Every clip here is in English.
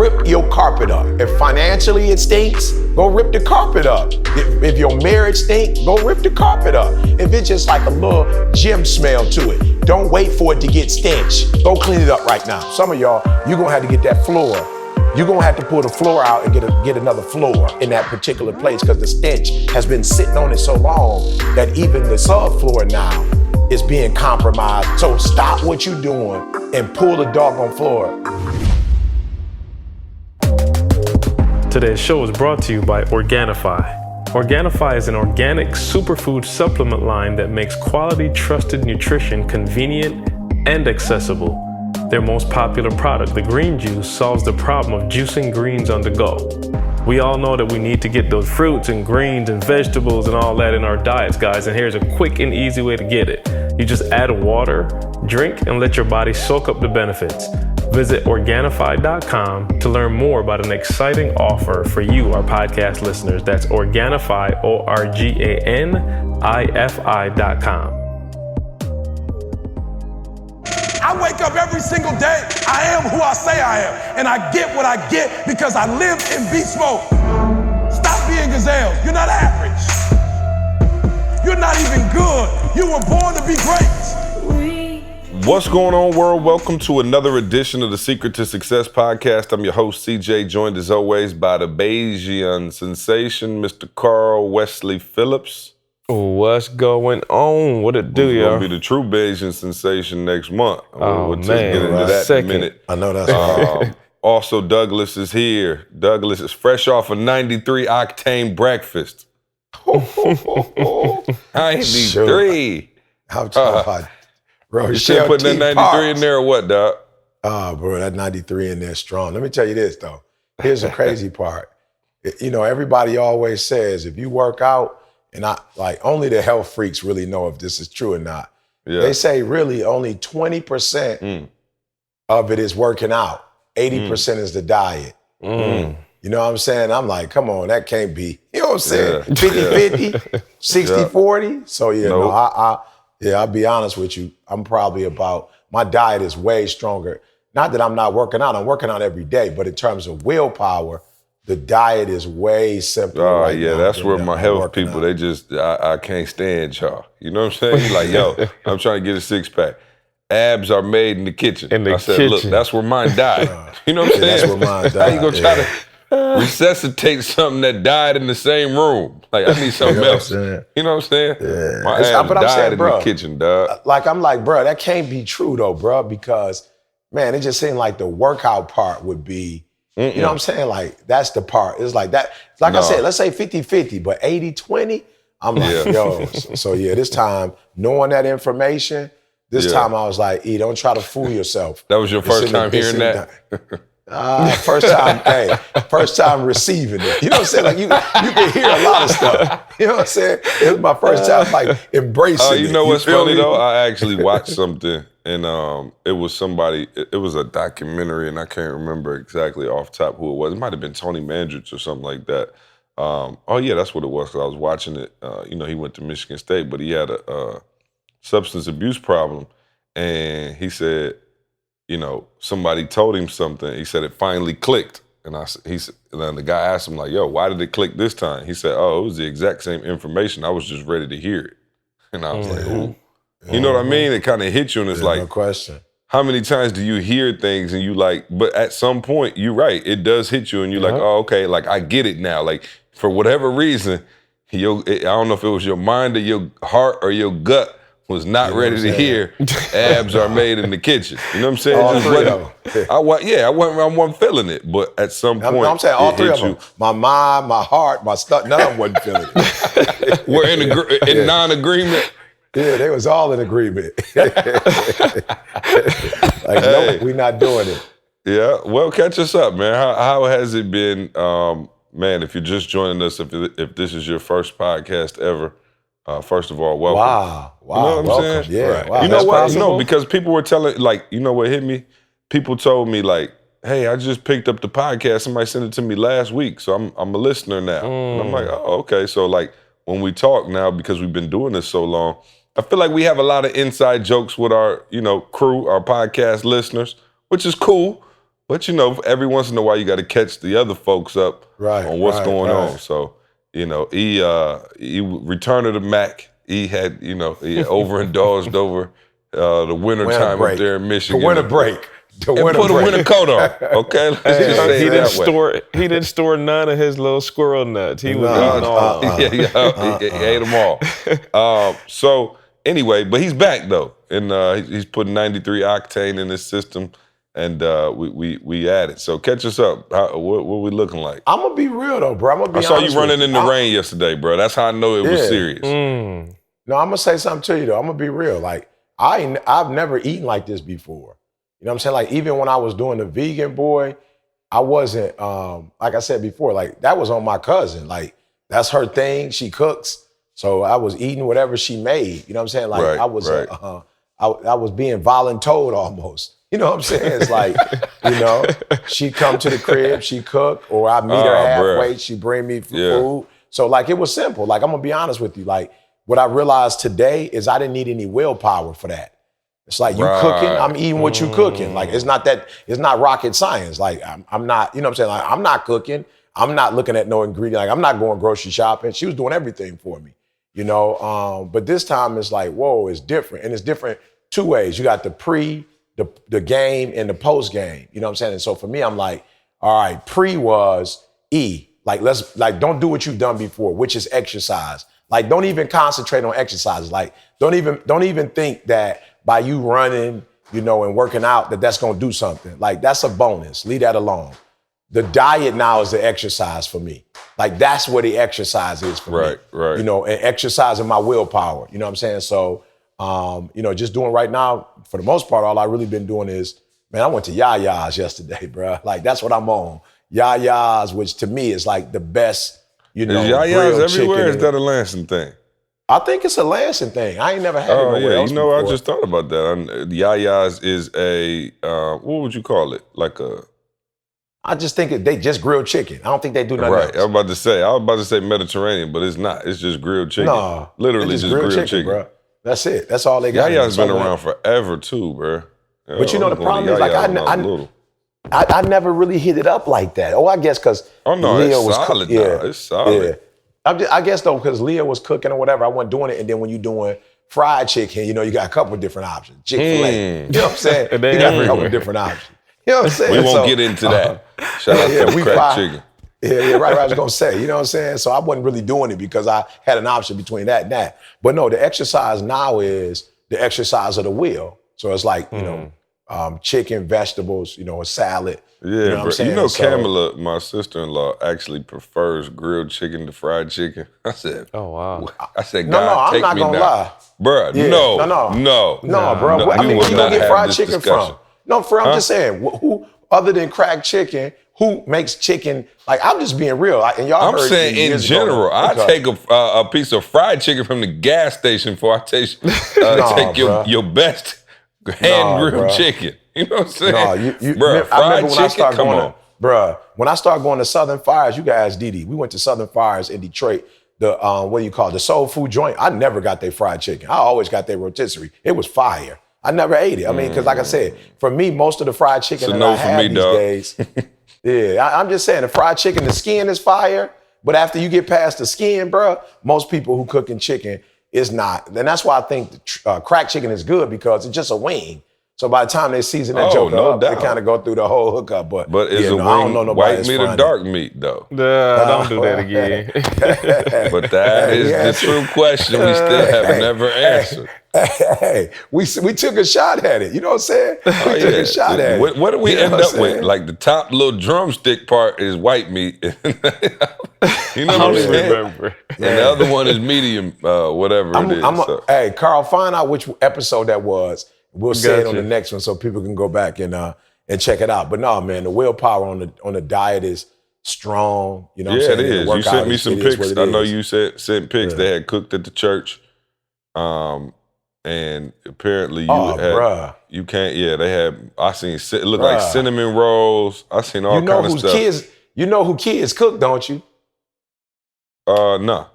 rip your carpet up. If financially it stinks, go rip the carpet up. If your marriage stinks, go rip the carpet up. If it's just like a little gym smell to it, don't wait for it to get stench. Go clean it up right now. Some of y'all, you're gonna have to get that floor. You're gonna have to pull the floor out and get another floor in that particular place because the stench has been sitting on it so long that even the subfloor now is being compromised. So stop what you're doing and pull the doggone floor. Today's show is brought to you by Organifi. Organifi is an organic superfood supplement line that makes quality, trusted nutrition convenient and accessible. Their most popular product, the green juice, solves the problem of juicing greens on the go. We all know that we need to get those fruits and greens and vegetables and all that in our diets, guys, and here's a quick and easy way to get it. You just add water, drink, and let your body soak up the benefits. Visit Organifi.com to learn more about an exciting offer for you, our podcast listeners. That's Organifi, Organifi.com. I wake up every single day. I am who I say I am. And I get what I get because I live in beast mode. Stop being gazelles. You're not average. You're not even good. You were born to be great. What's going on, world? Welcome to another edition of the Secret to Success podcast. I'm your host, CJ, joined as always by the Bayesian sensation, Mr. Carl Wesley Phillips. What's going on? What it do, Who's y'all? gonna be the true Bayesian sensation next month. Oh, we'll just man, get into that in a minute. I know that's right. Also, Douglas is here. Douglas is fresh off a 93 octane breakfast. 93. I'm talking about, bro. You still putting that 93 in there or what, dog? Oh, bro, that 93 in there is strong. Let me tell you this, though. Here's the crazy part. You know, everybody always says if you work out, and only the health freaks really know if this is true or not. Yeah. They say really only 20% of it is working out. 80% is the diet. You know what I'm saying? I'm like, come on, that can't be. You know what I'm saying? 50-50, 60-40. So Nope. I'll be honest with you. I'm probably my diet is way stronger. Not that I'm not working out. I'm working out every day. But in terms of willpower, the diet is way simpler right now. That's where my health people, they just, I can't stand y'all. You know what I'm saying? Like, yo, I'm trying to get a six-pack. Abs are made in the kitchen. I said, look, that's where mine died. You know what I'm saying? That's where mine died. How you gonna try to resuscitate something that died in the same room? Like, I need something else. You know what I'm saying? Yeah. My abs died in the kitchen, dog. I'm like, bro, that can't be true though, bro, because, man, it just seemed like the workout part would be, you know what I'm saying? Like, that's the part. It's like that. Like I said, let's say 50-50, but 80-20, I'm like, yo. So this time, knowing that information, this time I was like, don't try to fool yourself. That was your first time hearing that? First time receiving it. You know what I'm saying? Like, you can hear a lot of stuff. You know what I'm saying? It was my first time, like, embracing it. You know what's funny, though? I actually watched something, and it was somebody, it was a documentary, and I can't remember exactly off top who it was. It might have been Tony Mandrich or something like that. That's what it was, because I was watching it. He went to Michigan State, but he had a substance abuse problem, and he said, somebody told him something. He said it finally clicked, and then the guy asked him, like, "Yo, why did it click this time?" He said, "Oh, it was the exact same information. I was just ready to hear it." And I was like, "Ooh." You know what I mean? It kind of hit you, and it's like, no question. How many times do you hear things and you like, but at some point, you're right, it does hit you, and you're like, oh, okay, like, I get it now. Like, for whatever reason, I don't know if it was your mind or your heart or your gut was not ready to hear abs are made in the kitchen. You know what I'm saying? All three of them. I wasn't feeling it, but at some point, I'm saying all three of them. My mind, my heart, my stuff, none of them wasn't feeling it. We're in non-agreement. Yeah, they was all in agreement. Nope, we're not doing it. Yeah, well, catch us up, man. How has it been, man? If you're just joining us, if this is your first podcast ever, first of all, welcome. Wow, you know what I'm welcome. saying? Yeah, right. wow. You know what? Possible? No, because people were telling, like, you know what hit me? People told me, like, hey, I just picked up the podcast. Somebody sent it to me last week, so I'm a listener now. And I'm like, oh, okay. So, like, when we talk now, because we've been doing this so long, I feel like we have a lot of inside jokes with our, crew, our podcast listeners, which is cool. But every once in a while you got to catch the other folks up on what's going on. So, he returned to the Mac. He had, he overindulged over the winter time up there in Michigan. The winter break. And put a winter coat on. Okay, let's just say he that he didn't store none of his little squirrel nuts. He was eating all of them. he ate them all. So anyway, but he's back though, and he's putting 93 octane in his system, and we added. So catch us up. What we looking like? I'm gonna be real though, bro. I'm gonna be honest. I saw you running in the rain yesterday, bro. That's how I know it was serious. No, I'm gonna say something to you though. I'm gonna be real. Like I've never eaten like this before. You know what I'm saying? Like even when I was doing the vegan boy, I wasn't like I said before, like that was on my cousin. Like that's her thing. She cooks. So I was eating whatever she made. You know what I'm saying? Like I was I was being voluntold almost. You know what I'm saying? It's like, she'd come to the crib, she cook, or I meet her halfway, she bring me food. So like it was simple. Like I'm gonna be honest with you. Like what I realized today is I didn't need any willpower for that. It's like you cooking, I'm eating what you cooking. Like it's not rocket science. Like I'm not, you know what I'm saying? Like I'm not cooking. I'm not looking at no ingredient. Like I'm not going grocery shopping. She was doing everything for me, But this time it's like, whoa, it's different. And it's different two ways. You got the game and the post game. You know what I'm saying? And so for me, I'm like, all right, pre was E. Like don't do what you've done before, which is exercise. Like don't even concentrate on exercises. Like don't even think that by you running, and working out, that's gonna do something. Like that's a bonus. Leave that alone. The diet now is the exercise for me. Like that's where the exercise is for me. Right. And exercising my willpower. You know what I'm saying? So, just doing right now, for the most part, all I really been doing is, man, I went to Yaya's yesterday, bro. Like that's what I'm on. Yaya's, which to me is like the best, Is Yaya's everywhere? Is that a Lansing thing? I think it's a Lansing thing. I ain't never had it nowhere else before. I just thought about that. Yaya's is a, what would you call it? Like a... I just think they just grilled chicken. I don't think they do nothing else. I was about to say Mediterranean, but it's not. It's just grilled chicken. No. Literally just grilled chicken. Bro. That's it. That's all they got. Yaya's been around forever too, bro. But the problem is, like, I never really hit it up like that. I guess because Leah was solid. It's solid. Yeah. I guess though, because Leah was cooking or whatever, I wasn't doing it. And then when you're doing fried chicken, you got a couple of different options. Chick-fil-A. You know what I'm saying? You got a couple of different options. You know what I'm saying? We won't get into that. Shout out to crack chicken. Yeah, right. I was gonna say, you know what I'm saying? So I wasn't really doing it because I had an option between that and that. But no, the exercise now is the exercise of the will. So it's like, chicken, vegetables, a salad. Yeah, you know what I'm saying? Kamala, my sister-in-law, actually prefers grilled chicken to fried chicken. I said, oh, wow. I said, God, take me now. I'm not gonna lie. Bruh, no, bro. I mean, where you gonna get fried chicken from? No, I'm just saying, who other than cracked chicken, who makes chicken? Like, I'm just being real. And y'all I'm saying in general, I take a piece of fried chicken from the gas station before I take your best hand-grilled chicken. You know what I'm saying? No, bruh, fried chicken, come on. Bruh, when I started going to Southern Fires, you guys, Didi, we went to Southern Fires in Detroit, the soul food joint. I never got their fried chicken. I always got their rotisserie. It was fire. I never ate it. I mean, because like I said, for me, most of the fried chicken that I have these days, I'm just saying, the fried chicken, the skin is fire, but after you get past the skin, bruh, most people who cooking chicken is not. And that's why I think cracked chicken is good, because it's just a wing. So by the time they season that joke up, they kind of go through the whole hookup. But is a wing I don't know nobody white meat or dark meat, though? Don't do that again. But that is the true question we still have never answered. Hey, we took a shot at it. You know what I'm saying? We took a shot at it. What do we end up with? Like the top little drumstick part is white meat. You know what I'm saying? Remember. And the other one is medium, whatever it is. Hey, Carl, find out which episode that was. We'll say it on the next one so people can go back and check it out. But no, man, the willpower on the diet is strong. You know what I'm saying? It is. You sent me some pics. I know you sent pics they had cooked at the church. And apparently you can't, they had, I seen, it looked like cinnamon rolls. I seen all kind of stuff. You know who kids cook, don't you? No.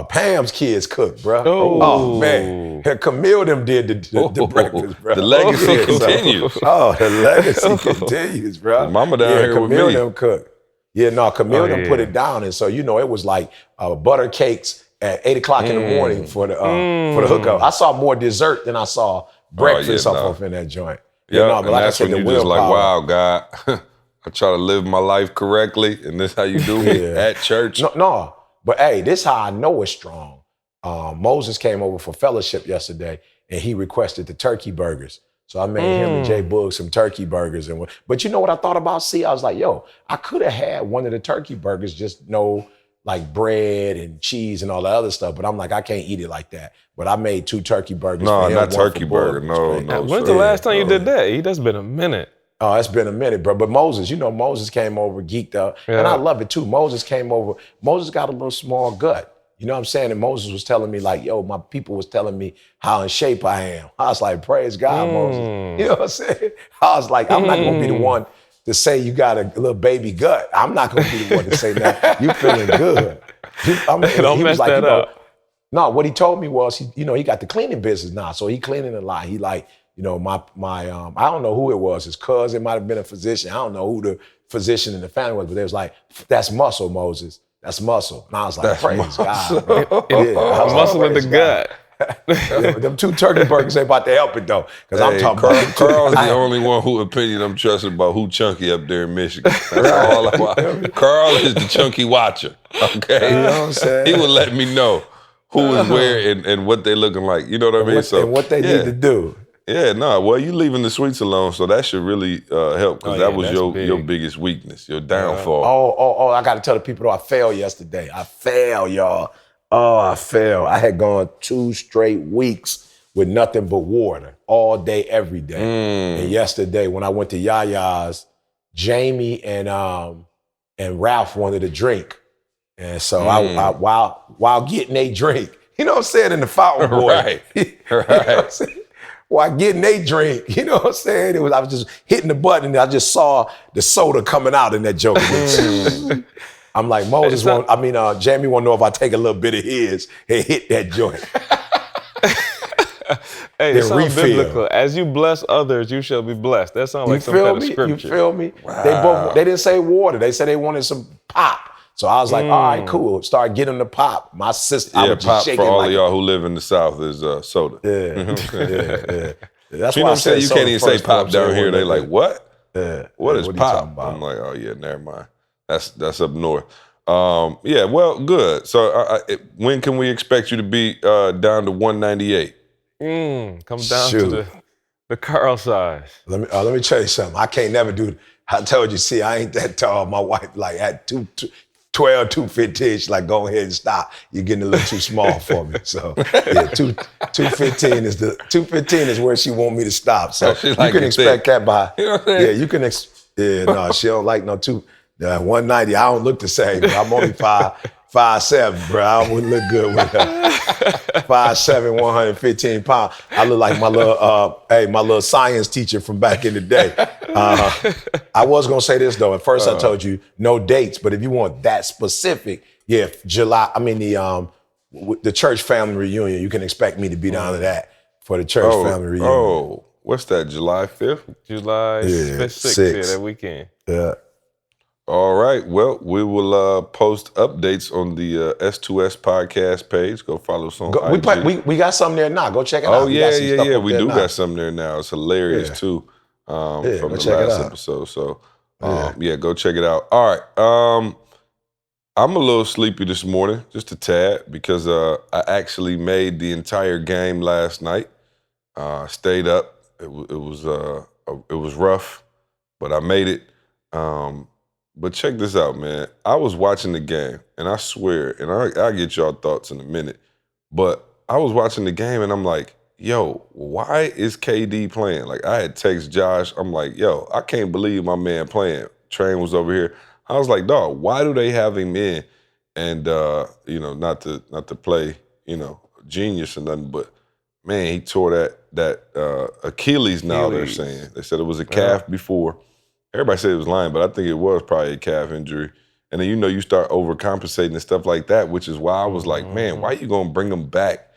Pam's kids cook, bro. Oh. Man, Camille them did the breakfast, bro. The legacy continues. The legacy continues, bro. Mama down here with Camille me. them cook. Yeah, no, Camille them put yeah. it down, and so it was like butter cakes at 8 o'clock in the morning for the hookup. I saw more dessert than I saw breakfast off in that joint. Yeah, but and like that's I said, when the you just like, willpower. wow, God, I try to live my life correctly, and this how you do me at church. No, but hey, this how I know it's strong. Moses came over for fellowship yesterday, and he requested the turkey burgers. So I made him and Jay Boog some turkey burgers. But you know what I thought about? I was like, yo, I could have had one of the turkey burgers, just no like bread and cheese and all the other stuff. But I'm like, I can't eat it like that. But I made 2 turkey burgers. No, for him, not one turkey for burger. Boog. No. When's sir. the last time you did that? That's been a minute. Oh, it's been a minute, bro. But Moses, Moses came over, geeked up. And I love it too. Moses came over. Moses got a little small gut. You know what I'm saying? And Moses was telling me like, yo, my people was telling me how in shape I am. I was like, praise God, Moses. You know what I'm saying? I was like, I'm not going to be the one to say you got a little baby gut. I'm not going to be the one to say that. You feeling good. Don't mess that up. No, what he told me was, he got the cleaning business now. So he cleaning a lot. He like, my I don't know who it was. His cousin might have been a physician. I don't know who the physician in the family was, but they was like, that's muscle, Moses. That's muscle. And I was like, That's praise muscle. God. Yeah, I was Muscle like, in the praise gut. God. Them 2 turkey burgers ain't about to help it though. Because I'm talking about Carl's the only one who opinion I'm trusting about who chunky up there in Michigan. That's all I want. Carl is the chunky watcher. Okay. You know what I'm saying? He would let me know who is where and what they looking like. You know what I mean? and what they need to do. Yeah, no. Well, you leaving the sweets alone, so that should really help because that was that's your big. biggest weakness, your downfall. Oh, I got to tell the people though, I failed yesterday. I failed, y'all. Oh, I failed. I had gone 2 straight weeks with nothing but water all day, every day. And yesterday when I went to Yaya's, Jamie and Ralph wanted a drink. And so I while getting a drink, you know what I'm saying, in the fountain boy. Right. You know what I'm saying? While getting a drink, you know what I'm saying? I was just hitting the button and I just saw the soda coming out in that joke. I'm like, Jamie want to know if I take a little bit of his and hit that joint. Hey, Then it sounds refill. biblical. As you bless others, you shall be blessed. That sounds like some kind of scripture. You feel me? They didn't say water. They said they wanted some pop. So I was like, all right, cool. Start getting the pop. My sister, I Yeah, was just pop shaking for all like of y'all who live in the South is soda. Yeah. That's You know what why I'm saying? You soda can't even say first, pop you know what down I'm here. saying? They like, what? What is What are you pop? talking about? I'm like, oh yeah, never mind. That's up north. Yeah, well, good. So when can we expect you to be down to 198? Come down Shoot. to the Carl size. Let me tell you something. I can't never do. I told you, see, I ain't that tall. My wife like at 12, 215. She's like, go ahead and stop. You're getting a little too small for me. So yeah, 215 is 215 is where she want me to stop. So She you like can it expect thick. that by You know what I'm saying? yeah, you can no, she don't like no 190. I don't look the same. Bro. I'm only 5'7", bro. I wouldn't look good with her. 5'7", 115 pounds. I look like my little science teacher from back in the day. I was gonna say this though. At first I told you no dates, but if you want that specific, yeah, July. I mean the church family reunion. You can expect me to be down to that for the church family reunion. Oh, what's that? July 5th? July 5th, 6th, 6th. yeah, that weekend. Yeah. All right. Well, we will post updates on the S2S podcast page. Go follow us on IG. We got something there now. Go check it out. Oh, We got some stuff up We there do now. got something there now. It's hilarious too from go the check it last out. episode. So go check it out. All right. I'm a little sleepy this morning, just a tad, because I actually made the entire game last night. Stayed up. It was rough, but I made it. But check this out, man. I was watching the game, and I swear, and I'll get y'all thoughts in a minute, but I was watching the game, and I'm like, yo, why is KD playing? Like, I had text Josh. I'm like, yo, I can't believe my man playing. Train was over here. I was like, dog, why do they have him in? And, not to play, genius or nothing, but, man, he tore that Achilles now, they're saying. They said it was a calf before. Everybody said it was lying, but I think it was probably a calf injury. And then, you start overcompensating and stuff like that, which is why I was like, man, why you going to bring them back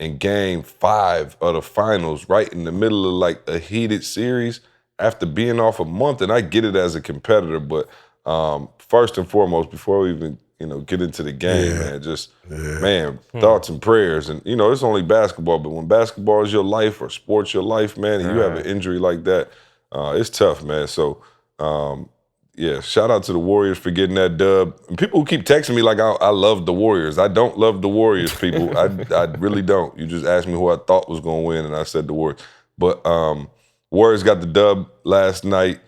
in game 5 of the finals right in the middle of like a heated series after being off a month? And I get it as a competitor, but first and foremost, before we even, get into the game, man, thoughts and prayers. And, it's only basketball, but when basketball is your life or sports your life, man, and you have an injury like that, it's tough, man. So, yeah, shout out to the Warriors for getting that dub. And people who keep texting me like I love the Warriors. I don't love the Warriors, people. I really don't. You just asked me who I thought was going to win, and I said the Warriors. But Warriors got the dub last night,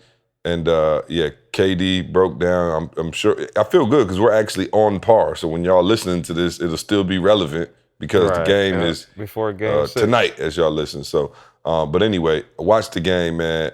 and KD broke down. I'm sure. I feel good because we're actually on par. So when y'all listening to this, it'll still be relevant because the game is before game 6. Tonight as y'all listen. So, but anyway, watch the game, man.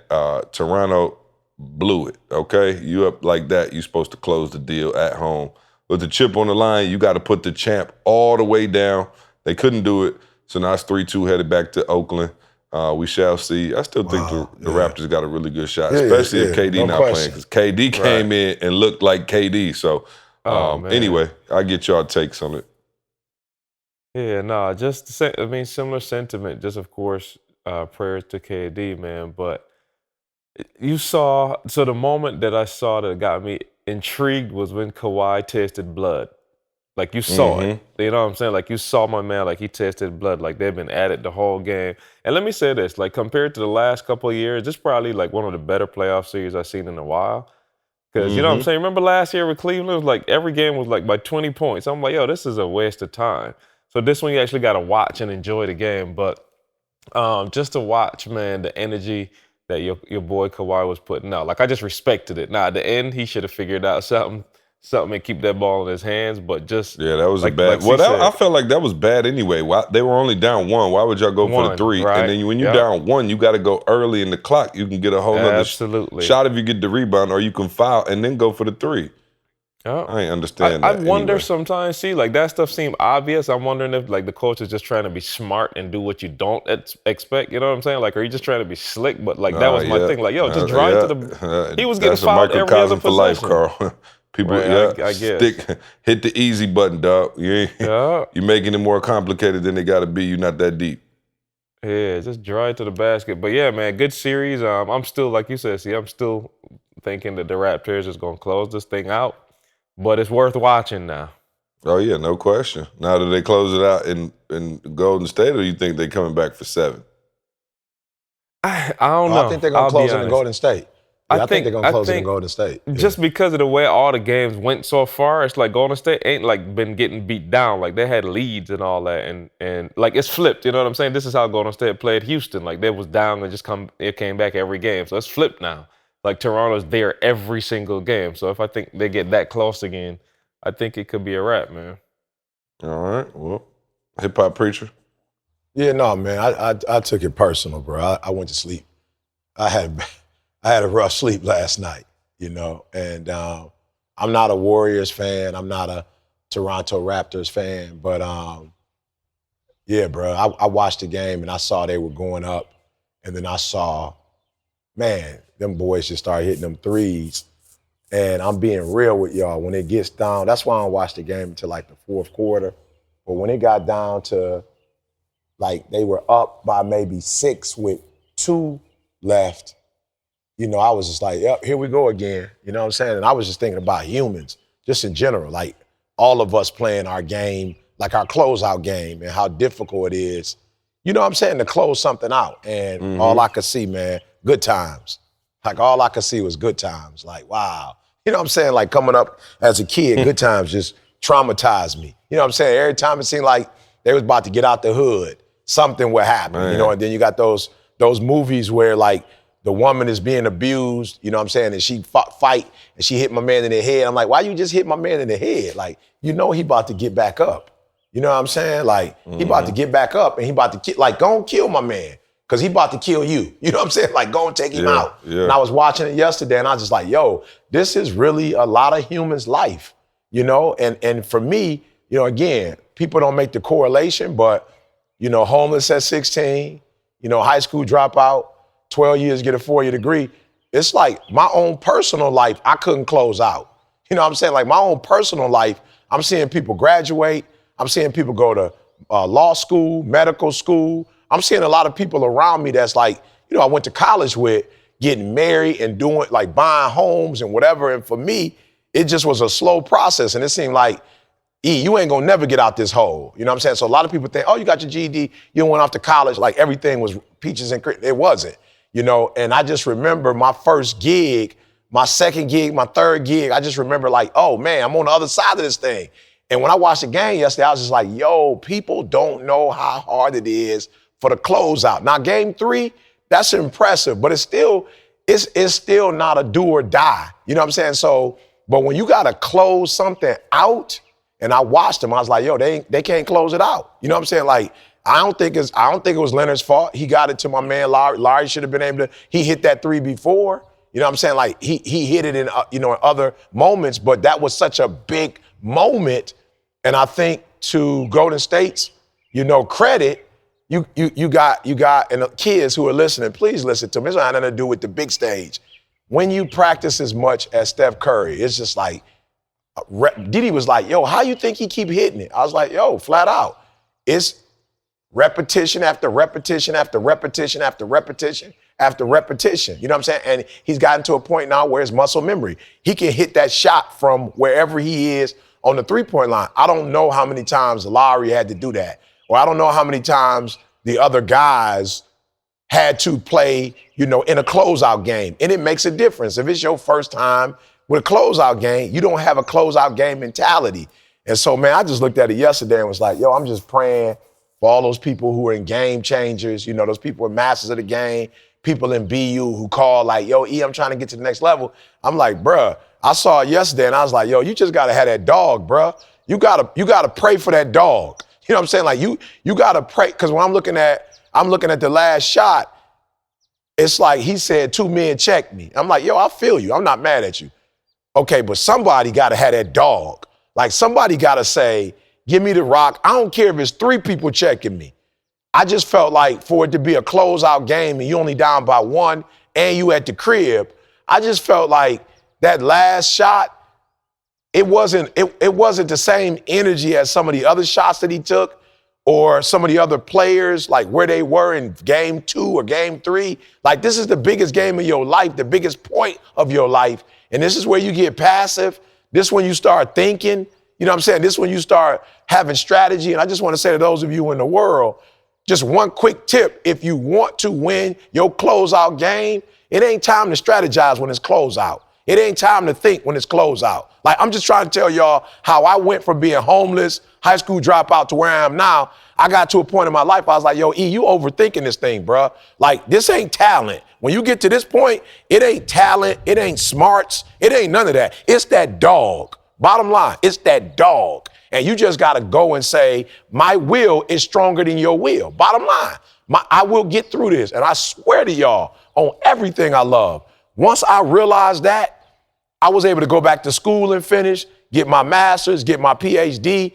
Toronto blew it, okay? You up like that, you supposed to close the deal at home. With the chip on the line, you got to put the champ all the way down. They couldn't do it, so now it's 3-2 headed back to Oakland. We shall see. I still think the Raptors got a really good shot, especially if KD not playing, because KD came in and looked like KD. So anyway, I get y'all takes on it. Yeah, no, similar sentiment. Just of course, prayers to KD, man, but you saw, so the moment that I saw that got me intrigued was when Kawhi tasted blood. Like, you saw it. You know what I'm saying? Like, you saw my man, like, he tasted blood. Like, they've been at it the whole game. And let me say this, like, compared to the last couple of years, this is probably, like, one of the better playoff series I've seen in a while. Because, you know what I'm saying? Remember last year with Cleveland? It was like every game was, like, by 20 points. I'm like, yo, this is a waste of time. So this one you actually got to watch and enjoy the game. But just to watch, man, the energy that your boy Kawhi was putting out. Like, I just respected it. Now, at the end, he should have figured out something and keep that ball in his hands, but just... Yeah, that was a bad... I felt like that was bad anyway. They were only down 1. Why would y'all go for the 3? Right. And then when you're down 1, you got to go early in the clock. You can get a whole other shot if you get the rebound, or you can foul and then go for the 3. I ain't understand that. I wonder sometimes, see, like, that stuff seemed obvious. I'm wondering if, like, the coach is just trying to be smart and do what you don't expect. You know what I'm saying? Like, are you just trying to be slick? But, like, that was my thing. Like, yo, just drive to the... He was getting fouled every other possession. Life, Carl. People, I guess. Hit the easy button, dog. You're making it more complicated than it got to be. You're not that deep. Yeah, just drive to the basket. But, yeah, man, good series. I'm still, like you said, I'm still thinking that the Raptors is going to close this thing out. But it's worth watching now. Oh, yeah, no question. Now that they close it out in Golden State, or you think they're coming back for 7? I don't know. I think they're going to close it in Golden State. Yeah, I think they're going to close it in Golden State. Yeah. Just because of the way all the games went so far, it's like Golden State ain't like been getting beat down. Like, they had leads and all that. And like, it's flipped. You know what I'm saying? This is how Golden State played Houston. Like, they was down and it came back every game. So it's flipped now. Like, Toronto's there every single game. So if I think they get that close again, I think it could be a wrap, man. All right. Well, hip-hop preacher. Yeah, no, man. I took it personal, bro. I went to sleep. I had a rough sleep last night, and I'm not a Warriors fan. I'm not a Toronto Raptors fan. But, yeah, bro, I watched the game, and I saw they were going up. And then I saw, man, them boys just started hitting them threes. And I'm being real with y'all. When it gets down, that's why I don't watch the game until like the fourth quarter. But when it got down to, like, they were up by maybe 6 with 2 left, I was just like, yep, here we go again. You know what I'm saying? And I was just thinking about humans, just in general, like all of us playing our game, like our closeout game, and how difficult it is, you know what I'm saying, to close something out. And all I could see, man, good times. Like, all I could see was good times. Like, wow. You know what I'm saying? Like, coming up as a kid, good times just traumatized me. You know what I'm saying? Every time it seemed like they was about to get out the hood, something would happen, and then you got those movies where, like, the woman is being abused, you know what I'm saying, and she fight, and she hit my man in the head. I'm like, why you just hit my man in the head? Like, he about to get back up. You know what I'm saying? Like, he about to get back up, and he about to, go and kill my man. Because he about to kill you. You know what I'm saying? Like, go and take him out. Yeah. And I was watching it yesterday, and I was just like, yo, this is really a lot of humans' life, And for me, again, people don't make the correlation, but, homeless at 16, high school dropout, 12 years, get a 4-year degree. It's like my own personal life, I couldn't close out. You know what I'm saying? Like my own personal life, I'm seeing people graduate. I'm seeing people go to law school, medical school. I'm seeing a lot of people around me that's like, I went to college with, getting married and doing like buying homes and whatever. And for me, it just was a slow process. And it seemed like, you ain't gonna never get out this hole. You know what I'm saying? So a lot of people think, oh, you got your GED, you went off to college, like everything was peaches and cream. It wasn't, and I just remember my first gig, my second gig, my third gig, I just remember like, oh man, I'm on the other side of this thing. And when I watched the game yesterday, I was just like, yo, people don't know how hard it is for the closeout. Now, game 3, that's impressive, but it's still not a do or die. You know what I'm saying? So, but when you gotta close something out, and I watched them, I was like, yo, they can't close it out. You know what I'm saying? Like, I don't think it was Leonard's fault. He got it to my man Larry. Larry should have been able to. He hit that 3 before. You know what I'm saying? Like he hit it in in other moments, but that was such a big moment. And I think to Golden State's credit, you got and the kids who are listening, please listen to me. It's not nothing to do with the big stage. When you practice as much as Steph Curry, it's just like Diddy was like, yo, how you think he keep hitting it? I was like, yo, flat out. It's repetition after repetition after repetition after repetition after repetition. You know what I'm saying? And he's gotten to a point now where it's muscle memory. He can hit that shot from wherever he is on the three-point line. I don't know how many times Lowry had to do that. Or I don't know how many times the other guys had to play, in a closeout game. And it makes a difference. If it's your first time with a closeout game, you don't have a closeout game mentality. And so, man, I just looked at it yesterday and was like, yo, I'm just praying for all those people who are in game changers, those people in masters of the game, people in BU who call like, yo, I'm trying to get to the next level. I'm like, bruh, I saw it yesterday and I was like, yo, you just gotta have that dog, bruh. You gotta pray for that dog. You know what I'm saying? Like you gotta pray, because when I'm looking at the last shot, it's like he said, 2 men check me. I'm like, yo, I feel you. I'm not mad at you. Okay, but somebody gotta have that dog. Like somebody gotta say, give me the rock. I don't care if it's 3 people checking me. I just felt like for it to be a closeout game and you only down by 1 and you at the crib, I just felt like that last shot, it wasn't the same energy as some of the other shots that he took or some of the other players, like where they were in game 2 or game 3. Like this is the biggest game of your life, the biggest point of your life. And this is where you get passive. This is when you start thinking. You know what I'm saying? This is when you start having strategy. And I just want to say to those of you in the world, just one quick tip. If you want to win your closeout game, it ain't time to strategize when it's closeout. It ain't time to think when it's closeout. Like, I'm just trying to tell y'all how I went from being homeless, high school dropout to where I am now. I got to a point in my life, I was like, yo, E, you overthinking this thing, bruh. Like, this ain't talent. When you get to this point, it ain't talent, it ain't smarts, it ain't none of that. It's that dog. Bottom line, it's that dog. And you just got to go and say, my will is stronger than your will. Bottom line, I will get through this. And I swear to y'all, on everything I love, once I realized that, I was able to go back to school and finish, get my master's, get my PhD,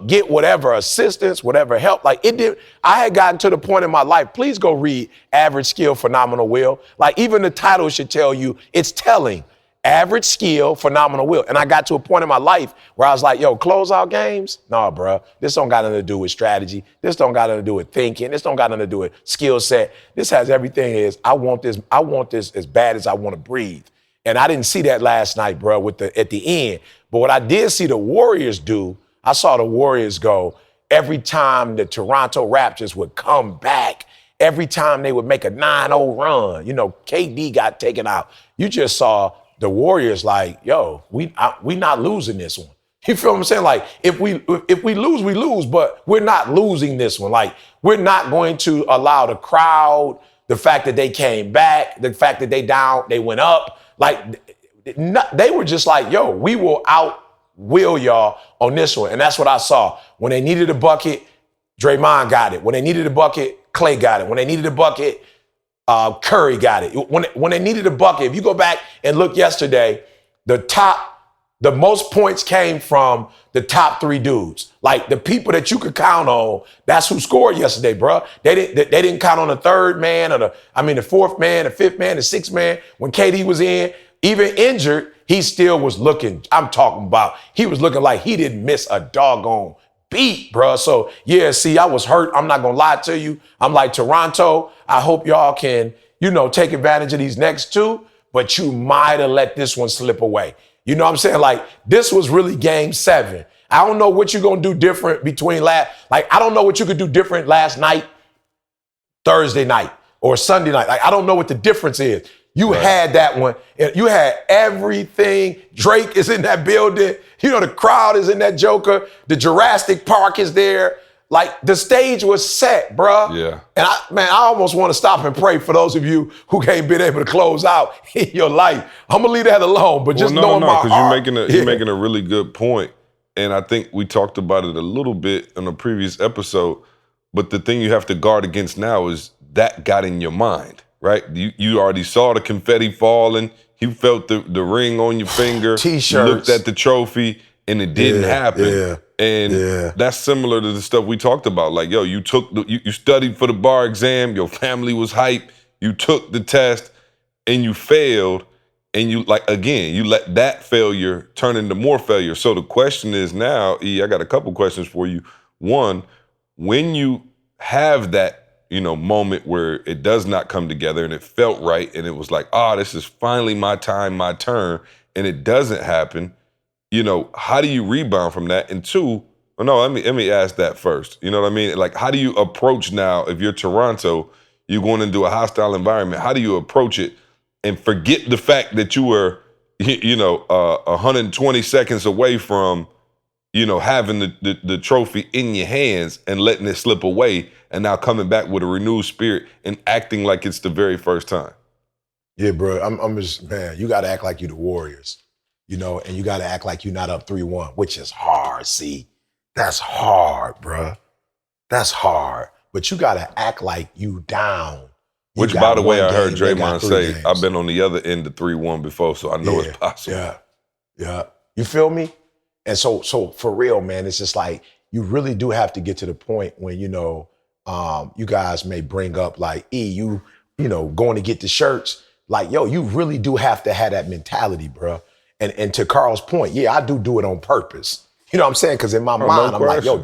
get whatever assistance, whatever help. Like it did. I had gotten to the point in my life, please go read Average Skill, Phenomenal Will. Like even the title should tell you, it's telling. Average skill, phenomenal will. And I got to a point in my life where I was like, yo, closeout games? Nah, bro. This don't got nothing to do with strategy. This don't got nothing to do with thinking. This don't got nothing to do with skill set. This has everything is, I want this as bad as I want to breathe. And I didn't see that last night, bro, at the end. But what I did see the Warriors do, I saw the Warriors go every time the Toronto Raptors would come back. Every time they would make a 9-0 run, KD got taken out. You just saw the Warriors like, yo, we not losing this one. You feel what I'm saying? Like, if we lose, we lose, but we're not losing this one. Like, we're not going to allow the crowd, the fact that they came back, the fact that they went up. Like, they were just like, yo, we will will y'all on this one. And that's what I saw. When they needed a bucket, Draymond got it. When they needed a bucket, Clay got it. When they needed a bucket, Curry got it. When they needed a bucket, if you go back and look yesterday, the top the most points came from the top 3 dudes. Like the people that you could count on, that's who scored yesterday, bro. They didn't count on the third man or the fourth man, the fifth man, the sixth man. When KD was in, even injured, he still was looking, I'm talking about, he was looking like he didn't miss a doggone beat, bro. So yeah, see, I was hurt. I'm not gonna lie to you. I'm like, Toronto, I hope y'all can, take advantage of these next 2, but you might have let this one slip away. You know what I'm saying? Like, this was really game 7. I don't know what you're going to do different between I don't know what you could do different last night, Thursday night, or Sunday night. Like, I don't know what the difference is. You had that one. You had everything. Drake is in that building. The crowd is in that joker. The Jurassic Park is there. Like, the stage was set, bruh. Yeah. And I almost want to stop and pray for those of you who ain't been able to close out in your life. I'm gonna leave that alone, but just knowing my heart. You're making a really good point. And I think we talked about it a little bit in a previous episode. But the thing you have to guard against now is that got in your mind, right? You already saw the confetti falling. You felt the ring on your finger. T-shirts. You looked at the trophy, and it didn't happen. Yeah. And that's similar to the stuff we talked about. Like, yo, you studied for the bar exam, your family was hype, you took the test, and you failed, and you let that failure turn into more failure. So the question is now, I got a couple questions for you. One, when you have that, moment where it does not come together and it felt right, and it was like, this is finally my time, my turn, and it doesn't happen, how do you rebound from that? And 2, let me ask that first. You know what I mean? Like, how do you approach now, if you're Toronto, you're going into a hostile environment, how do you approach it and forget the fact that you were, 120 seconds away from, having the trophy in your hands and letting it slip away, and now coming back with a renewed spirit and acting like it's the very first time? Yeah, bro, I'm just, man, you got to act like you the Warriors. And you got to act like you're not up 3-1, which is hard, see? That's hard, bruh. That's hard. But you got to act like you down. Which, by the way, I heard Draymond say, games. I've been on the other end of 3-1 before, so I know it's possible. Yeah. You feel me? And so for real, man, it's just like, you really do have to get to the point when, you guys may bring up like, going to get the shirts. Like, yo, you really do have to have that mentality, bruh. And to Carl's point, yeah, I do it on purpose. You know what I'm saying? Because in my mind, I'm like, yo,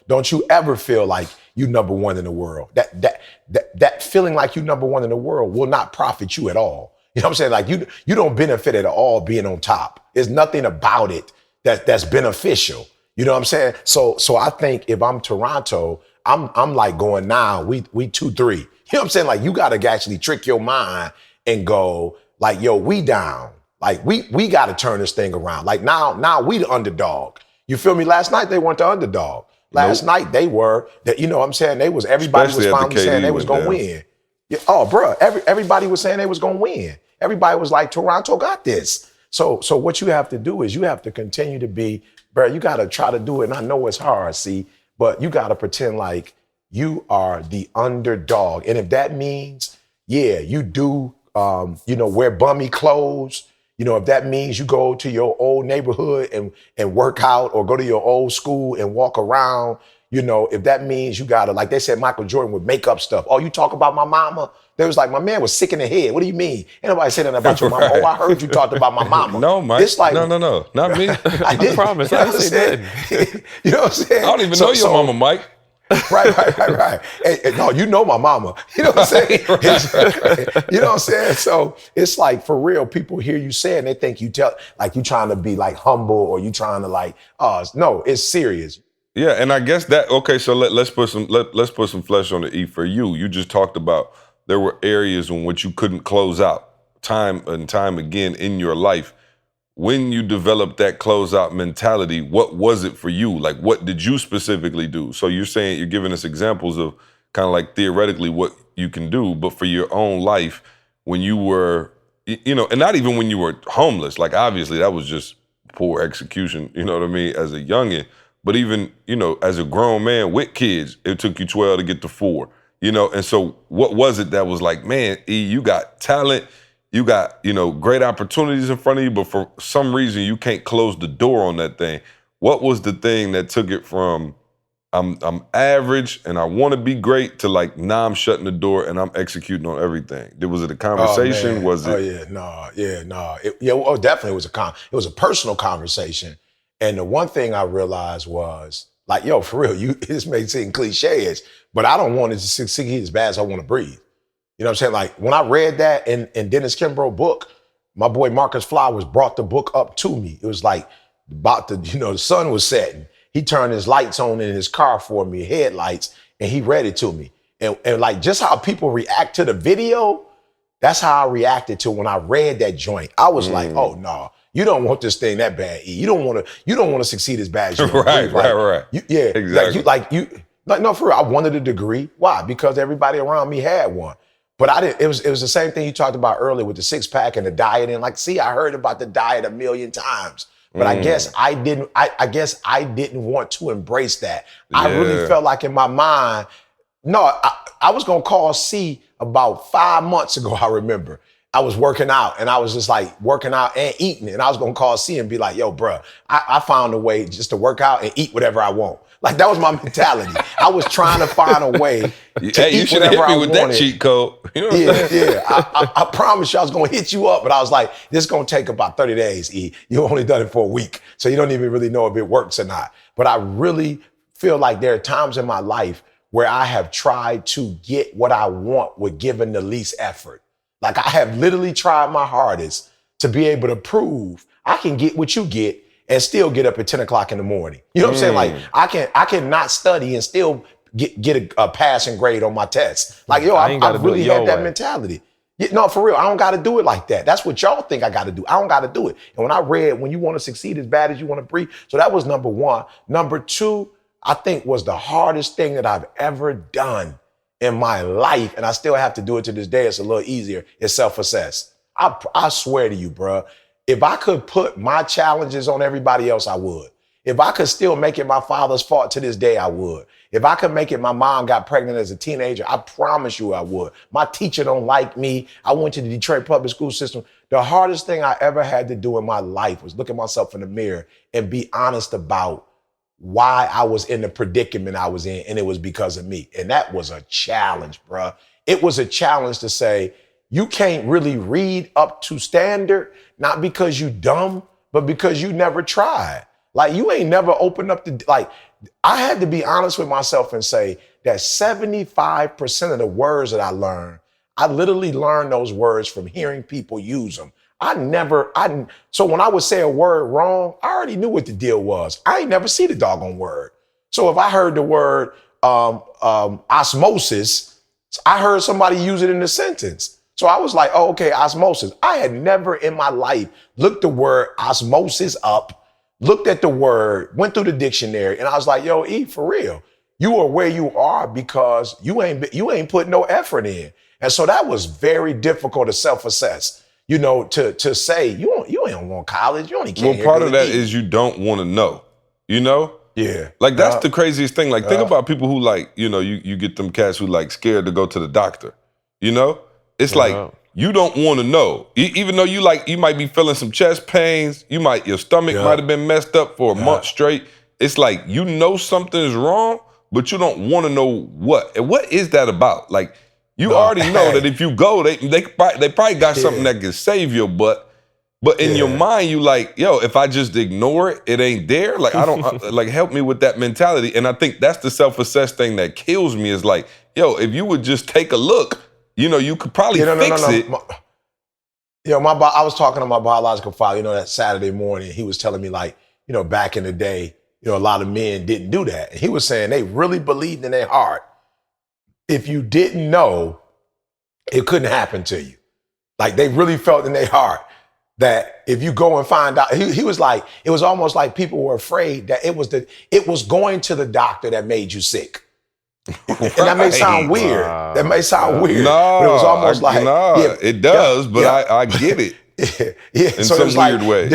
don't you ever feel like you number one in the world. That feeling like you number one in the world will not profit you at all. You know what I'm saying? Like you don't benefit at all being on top. There's nothing about it that's beneficial. You know what I'm saying? So I think if I'm Toronto, I'm like going now, we 2-3. You know what I'm saying? Like you gotta actually trick your mind and go like, yo, we down. Like we got to turn this thing around. Like now we the underdog. You feel me? Last night they weren't the underdog. Last night they were. That you know what I'm saying? Everybody Especially was finally saying they was gonna win. Yeah, bro, everybody was saying they was gonna win. Everybody was like, Toronto got this. So what you have to do is you have to continue to be, bro. You got to try to do it. And I know it's hard, see, but you got to pretend like you are the underdog. And if that means, yeah, you do, wear bummy clothes. If that means you go to your old neighborhood and work out, or go to your old school and walk around, if that means you gotta, like they said, Michael Jordan would make up stuff. Oh, you talk about my mama? They was like, my man was sick in the head. What do you mean? Ain't nobody said nothing about your mama. Right. Oh, I heard you talked about my mama. No, Mike. It's like, no, not me. I promise. I didn't say that. You know what I'm saying? I don't even know your mama, Mike. Right. And no, you know my mama. You know what I'm saying? You know what I'm saying? So it's like, for real, people hear you say it and they think you like you trying to be like humble, or you trying to like, no, it's serious. Yeah, and I guess that, okay, so let's put some flesh on the E for you. You just talked about there were areas in which you couldn't close out time and time again in your life. When you developed that closeout mentality, what was it for you? Like, what did you specifically do? So you're saying, you're giving us examples of kind of like theoretically what you can do, but for your own life, when you were, and not even when you were homeless, like obviously that was just poor execution, you know what I mean, as a youngin', but even, as a grown man with kids, it took you 12 to get to 4, and so what was it that was like, man, E, you got talent, you got, great opportunities in front of you, but for some reason you can't close the door on that thing. What was the thing that took it from I'm average and I want to be great to like, now I'm shutting the door and I'm executing on everything? Was it a conversation? Was it? Oh yeah, no. Definitely it was a personal conversation. And the one thing I realized was like, for real, this may seem cliche, but I don't want it to succeed as bad as I want to breathe. You know what I'm saying? Like when I read that in Dennis Kimbrough book, my boy Marcus Flowers brought the book up to me. It was like about the sun was setting. He turned his lights on in his car for me, headlights, and he read it to me. And like just how people react to the video, that's how I reacted to when I read that joint. I was like, oh no, you don't want this thing that bad, E. You don't want to succeed as bad as you right. Exactly. No, for real, I wanted a degree. Why? Because everybody around me had one. But I didn't. It was the same thing you talked about earlier with the 6-pack and the diet. And like, see, I heard about the diet a million times. But I guess I didn't. I guess I didn't want to embrace that. Yeah. I really felt like in my mind, I was gonna call C about 5 months ago. I remember I was working out and I was just like working out and eating, and I was gonna call C and be like, "Yo, bro, I found a way just to work out and eat whatever I want." Like that was my mentality. I was trying to find a way to eat whatever I wanted. You should have hit me with that cheat code. I promise you I was going to hit you up, but I was like, this is going to take about 30 days, E. You only done it for a week, so you don't even really know if it works or not. But I really feel like there are times in my life where I have tried to get what I want with giving the least effort. Like I have literally tried my hardest to be able to prove I can get what you get and still get up at 10 o'clock in the morning. You know what I'm saying? Like I can not study and still get a passing grade on my test. Like, I really had that mentality. No, for real, I don't got to do it like that. That's what y'all think I got to do. I don't got to do it. And when I read, when you want to succeed as bad as you want to breathe, so that was number one. Number two, I think was the hardest thing that I've ever done in my life, and I still have to do it to this day. It's a little easier. It's self-assess. I swear to you, bro. If I could put my challenges on everybody else, I would. If I could still make it my father's fault to this day, I would. If I could make it my mom got pregnant as a teenager, I promise you I would. My teacher don't like me. I went to the Detroit public school system. The hardest thing I ever had to do in my life was look at myself in the mirror and be honest about why I was in the predicament I was in, and it was because of me. And that was a challenge, bruh. It was a challenge to say, you can't really read up to standard, not because you dumb, but because you never tried. Like you ain't never opened up I had to be honest with myself and say that 75% of the words that I learned, I literally learned those words from hearing people use them. So when I would say a word wrong, I already knew what the deal was. I ain't never see the doggone word. So if I heard the word osmosis, I heard somebody use it in a sentence. So I was like, oh, okay, osmosis. I had never in my life looked the word osmosis up, looked at the word, went through the dictionary, and I was like, yo, E, for real, you are where you are because you ain't put no effort in. And so that was very difficult to self-assess, to say, you ain't want college, you only came here. Well, part of that is you don't want to know, Yeah. Like that's the craziest thing. Like think about people who you get them cats who like scared to go to the doctor, It's like you don't want to know, even though you might be feeling some chest pains. Your stomach might have been messed up for a month straight. It's like something is wrong, but you don't want to know what. And what is that about? Like you already know that if you go, they probably got something that can save your butt. But in your mind, you like, yo, if I just ignore it, it ain't there. Like I don't like help me with that mentality. And I think that's the self-assess thing that kills me. Is like, yo, if you would just take a look. You could probably fix it. I was talking to my biological father, that Saturday morning. He was telling me back in the day, a lot of men didn't do that. And he was saying they really believed in their heart. If you didn't know, it couldn't happen to you. Like they really felt in their heart that if you go and find out, he was like, it was almost like people were afraid that it was going to the doctor that made you sick. And that may sound weird. That may sound weird. No, but it was almost it does, but I get it. In some weird way.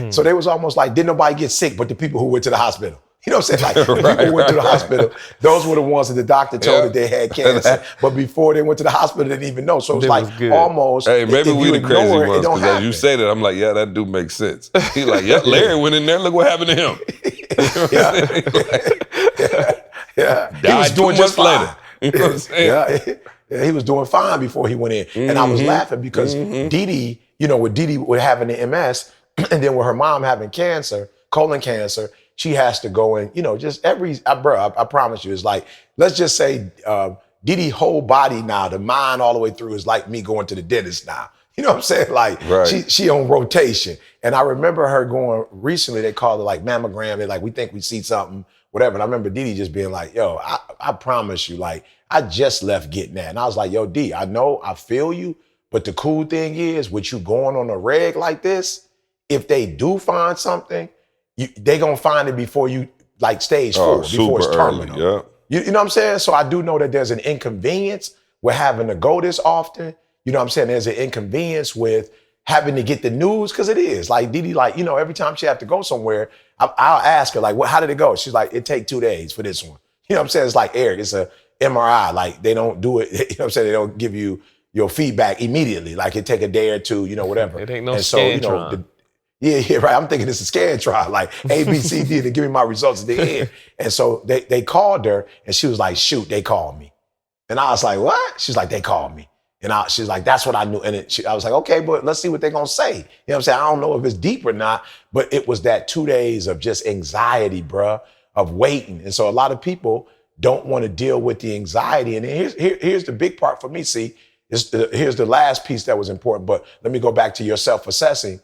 So they was almost like, didn't nobody get sick but the people who went to the hospital. You know what I'm saying? Like, when people went to the hospital, those were the ones that the doctor told that they had cancer. But before they went to the hospital, they didn't even know. So it's That like was good. almost, Hey, maybe if we you the crazy ignore it, it ones, don't because as happen. you say that, I'm like, yeah, that do make sense. He's like, yeah, Larry went in there, look what happened to him. Yeah. He was Died 2 doing just months fine. later. You know what I'm saying? Yeah, he was doing fine before he went in. And I was laughing because Dee Dee, with Dee Dee with having the MS, and then with her mom having cancer, colon cancer, she has to go in, just I promise you, it's like, let's just say Dee Dee's whole body now, the mind all the way through is like me going to the dentist now. You know what I'm saying? Like, Right. she on rotation. And I remember her going recently, they called it like mammogram. They're like, we think we see something, whatever. And I remember Dee Dee just being like, yo, I promise you, like, I just left getting that. And I was like, yo, D, I know, I feel you. But the cool thing is, with you going on a reg like this, if they do find something, they gonna find it before you, like stage 4, before it's terminal. Early, yeah. You know what I'm saying? So I do know that there's an inconvenience with having to go this often. You know what I'm saying? There's an inconvenience with having to get the news, because it is. Like Dee Dee, like, every time she have to go somewhere, I'll ask her, like, how did it go? She's like, it take 2 days for this one. You know what I'm saying? It's like, Eric, it's a MRI. Like, they don't do it, you know what I'm saying? They don't give you your feedback immediately. Like, it take a day or two, whatever. It ain't no and Scantron. Yeah, right. I'm thinking it's a Scantron, like A, B, C, D, to give me my results at the end. And so they called her, and she was like, shoot, they called me. And I was like, what? She's like, they called me. And she's like, that's what I knew. And I was like, okay, but let's see what they're going to say. You know what I'm saying? I don't know if it's deep or not, but it was that 2 days of just anxiety, bruh, of waiting. And so a lot of people don't want to deal with the anxiety. And here's the big part for me, see. Here's the last piece that was important, but let me go back to your self-assessing.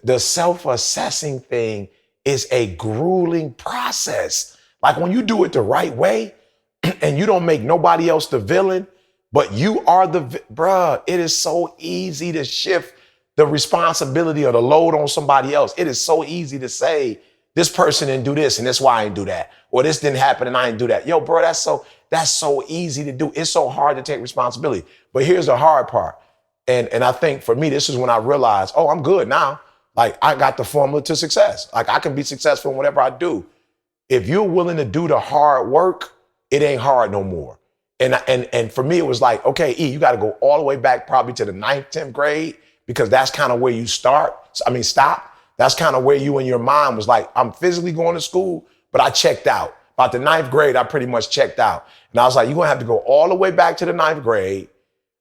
The self-assessing thing is a grueling process. Like, when you do it the right way and you don't make nobody else the villain, but you are bruh, it is so easy to shift the responsibility or the load on somebody else. It is so easy to say, this person didn't do this and that's why I didn't do that. Or this didn't happen and I didn't do that. Yo, bro, that's so easy to do. It's so hard to take responsibility. But here's the hard part. And I think for me, this is when I realized, I'm good now. Like, I got the formula to success. Like, I can be successful in whatever I do. If you're willing to do the hard work, it ain't hard no more. And for me, it was like, okay, E, you got to go all the way back probably to the 9th, 10th grade, because that's kind of where you stop. That's kind of where you in your mind was like, I'm physically going to school, but I checked out. About the 9th grade, I pretty much checked out. And I was like, you're going to have to go all the way back to the 9th grade.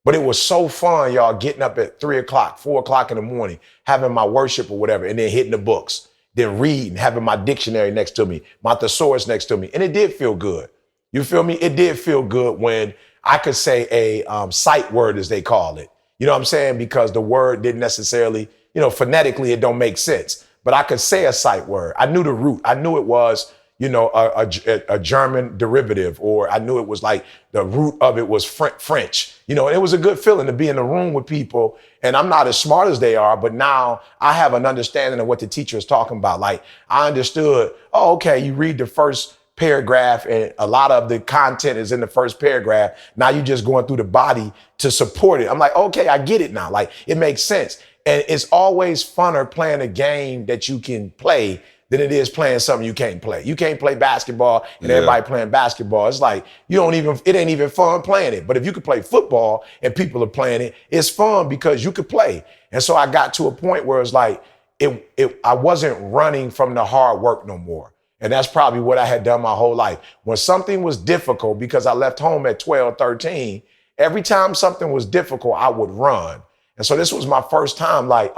But it was so fun, y'all, getting up at 3 o'clock, 4 o'clock in the morning, having my worship or whatever, and then hitting the books, then reading, having my dictionary next to me, my thesaurus next to me. And it did feel good. You feel me? It did feel good when I could say a sight word, as they call it. You know what I'm saying? Because the word didn't necessarily, phonetically, it don't make sense. But I could say a sight word. I knew the root. I knew it was, a German derivative, or I knew it was like the root of it was French. And it was a good feeling to be in the room with people. And I'm not as smart as they are, but now I have an understanding of what the teacher is talking about. Like, I understood, okay, you read the first paragraph and a lot of the content is in the first paragraph. Now you're just going through the body to support it. I'm like, okay, I get it now. Like, it makes sense. And it's always funner playing a game that you can play than it is playing something you can't play. You can't play basketball and everybody playing basketball. It's like, it ain't even fun playing it. But if you could play football and people are playing it, it's fun because you could play. And so I got to a point where it's like, I wasn't running from the hard work no more. And that's probably what I had done my whole life. When something was difficult, because I left home at 12, 13, every time something was difficult, I would run. And so this was my first time like,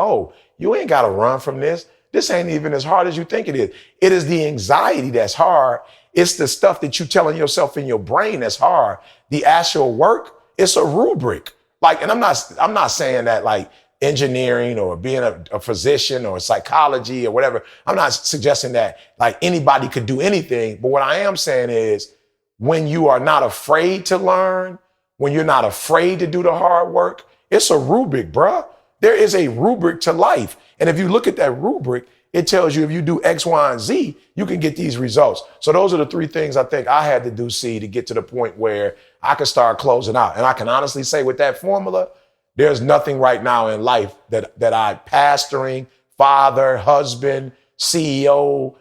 you ain't got to run from this. This ain't even as hard as you think it is. It is the anxiety that's hard. It's the stuff that you telling yourself in your brain that's hard. The actual work, it's a rubric. Like, and I'm not saying that like engineering or being a physician or psychology or whatever. I'm not suggesting that like anybody could do anything. But what I am saying is, when you are not afraid to learn, when you're not afraid to do the hard work, it's a rubric, bruh. There is a rubric to life. And if you look at that rubric, it tells you if you do X, Y, and Z, you can get these results. So those are the 3 things I think I had to do, C, to get to the point where I could start closing out. And I can honestly say with that formula, there's nothing right now in life that I, pastoring, father, husband, CEO,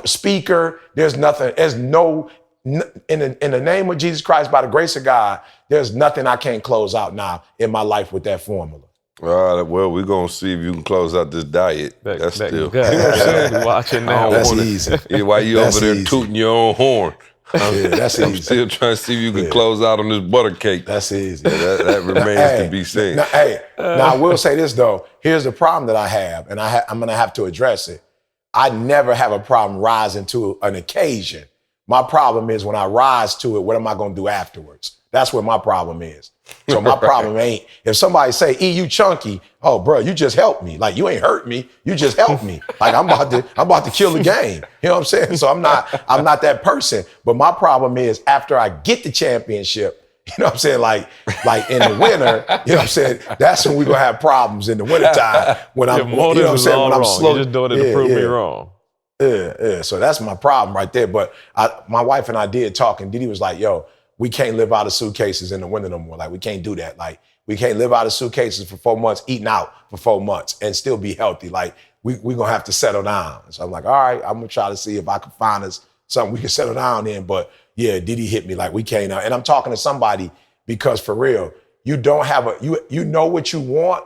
speaker. There's nothing. There's no in the name of Jesus Christ, by the grace of God. There's nothing I can't close out now in my life with that formula. Well, we're gonna see if you can close out this diet. That's still. You know what I'm saying? Watching now. That's easy. Why you That's over there easy. tooting your own horn? Yeah, that's I'm easy. still trying to see if you can close out on this butter cake. That's easy. That remains to be seen. Now I will say this though. Here's the problem that I have, and I'm gonna have to address it. I never have a problem rising to an occasion. My problem is when I rise to it, what am I gonna do afterwards? That's what my problem is. So my problem ain't, if somebody say, E, you chunky, oh, bro, you just helped me. Like, you ain't hurt me, you just helped me. Like, I'm about to kill the game. You know what I'm saying? So I'm not that person. But my problem is after I get the championship, you know what I'm saying? Like in the winter, you know what I'm saying? That's when we're gonna have problems in the wintertime. When I'm, you know what I'm saying? When I'm slow. You're just doing it to prove me wrong. Yeah. So that's my problem right there. But my wife and I did talk, and Didi was like, yo, we can't live out of suitcases in the winter no more. Like, we can't do that. Like, we can't live out of suitcases for 4 months, eating out for 4 months, and still be healthy. Like, we're going to have to settle down. So I'm like, all right, I'm going to try to see if I can find us something we can settle down in. But, yeah, Didi hit me like, we can't. And I'm talking to somebody because, for real, you don't have you know what you want,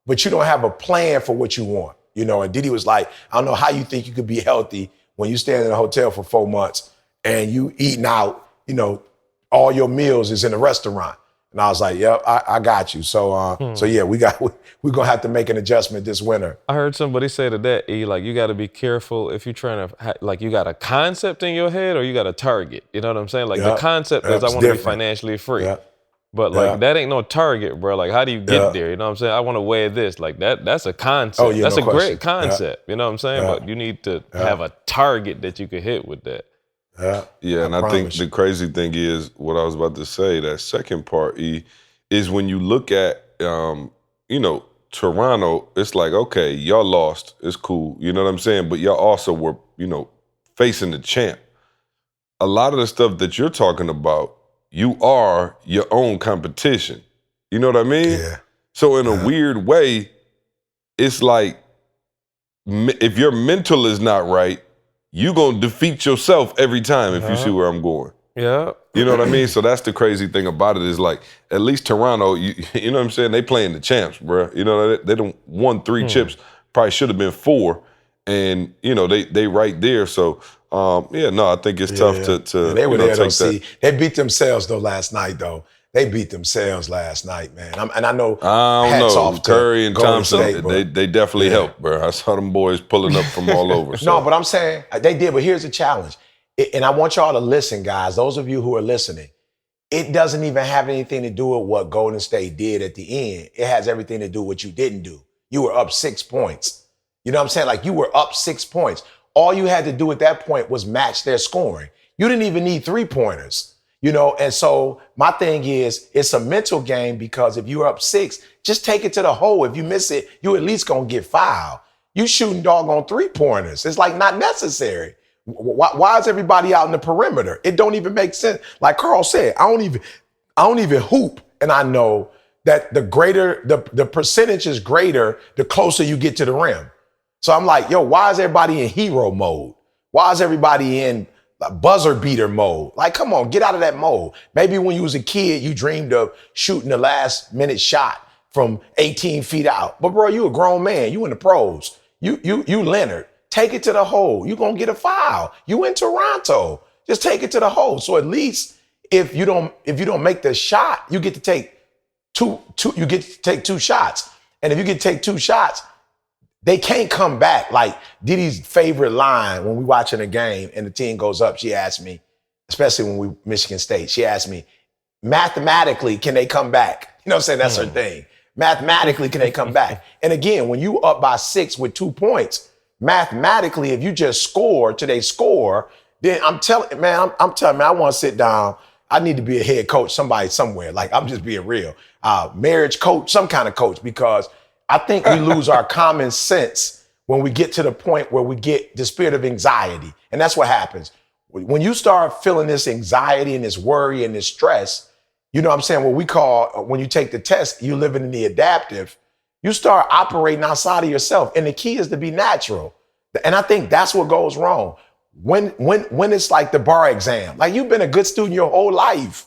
but you don't have a plan for what you want. You know, and Didi was like, I don't know how you think you could be healthy when you stand in a hotel for 4 months and you eating out, you know, all your meals is in a restaurant. And I was like, yep, I got you. So yeah, we're gonna have to make an adjustment this winter. I heard somebody say to that, E, like, you gotta be careful if you're trying to, like, you got a concept in your head or you got a target. You know what I'm saying? Like, the concept is I want to be financially free. But like that ain't no target, bro. Like, how do you get there? You know what I'm saying? I want to wear this. Like, that's a concept. Oh, yeah, that's no a question. great concept. You know what I'm saying? But you need to have a target that you can hit with that. Yeah, and I think the crazy thing is what I was about to say, that second part, E, is when you look at, you know, Toronto, it's like, okay, y'all lost. It's cool. You know what I'm saying? But y'all also were, you know, facing the champ. A lot of the stuff that you're talking about, you are your own competition. You know what I mean? Yeah. So in a weird way, it's like if your mental is not right, you gonna defeat yourself every time if you see where I'm going. Yeah. You know what I mean? So that's the crazy thing about it is like, at least Toronto, you know what I'm saying? They playing the champs, bro. You know, they done won 3 chips, probably should have been 4. And, you know, they right there. So, I think it's tough to they were there take though, see. that. They beat themselves though last night though. They beat themselves last night, man. I know. I don't know. Curry and Golden Thompson, State, they definitely helped, bro. I saw them boys pulling up from all over. So. No, but I'm saying they did. But here's the challenge. And I want y'all to listen, guys. Those of you who are listening, it doesn't even have anything to do with what Golden State did at the end. It has everything to do with what you didn't do. You were up 6 points. You know what I'm saying? Like, you were up 6 points. All you had to do at that point was match their scoring. You didn't even need 3-pointers. You know, and so my thing is, it's a mental game because if you're up 6, just take it to the hole. If you miss it, you at least gonna get fouled. You shooting doggone 3-pointers. It's like not necessary. Why is everybody out in the perimeter? It don't even make sense. Like Carl said, I don't even hoop, and I know that the percentage is greater the closer you get to the rim. So I'm like, yo, why is everybody in hero mode? Why is everybody in buzzer beater mode? Like, come on, get out of that mode. Maybe when you was a kid, you dreamed of shooting the last minute shot from 18 feet out. But bro, you a grown man. You in the pros. You Leonard. Take it to the hole. You gonna get a foul. You in Toronto. Just take it to the hole. So at least if you don't make the shot, you get to take two shots. And if you get to take 2 shots, they can't come back. Like Didi's favorite line when we watching a game and the team goes up, she asked me, especially when we Michigan State, she asked me, mathematically, can they come back? You know what I'm saying? That's her thing. Mathematically, can they come back? And again, when you up by 6 with 2 points, mathematically, if you just score till they score, then I'm telling, man, I want to sit down. I need to be a head coach, somebody somewhere. Like, I'm just being real. Marriage coach, some kind of coach, because I think we lose our common sense when we get to the point where we get the spirit of anxiety. And that's what happens. When you start feeling this anxiety and this worry and this stress, you know what I'm saying, what we call, when you take the test, you living in the adaptive, you start operating outside of yourself. And the key is to be natural. And I think that's what goes wrong. When it's like the bar exam, like you've been a good student your whole life,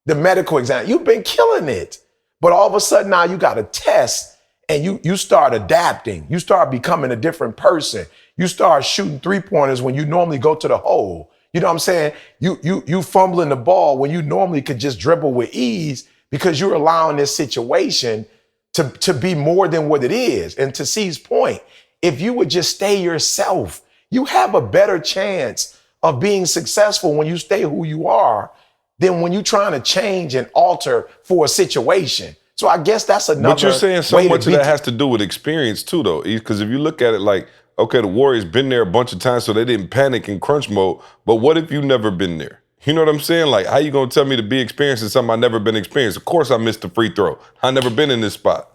the medical exam, you've been killing it. But all of a sudden now you got a test and you start adapting. You start becoming a different person. You start shooting 3-pointers when you normally go to the hole. You know what I'm saying? You fumbling the ball when you normally could just dribble with ease because you're allowing this situation to be more than what it is. And to C's point, if you would just stay yourself, you have a better chance of being successful when you stay who you are than when you're trying to change and alter for a situation. So I guess that's another. But you're saying so much of that has to do with experience too, though. Because if you look at it like, okay, the Warriors been there a bunch of times, so they didn't panic in crunch mode. But what if you never been there? You know what I'm saying? Like, how you gonna tell me to be experienced in something I never been experienced? Of course I missed the free throw. I never been in this spot.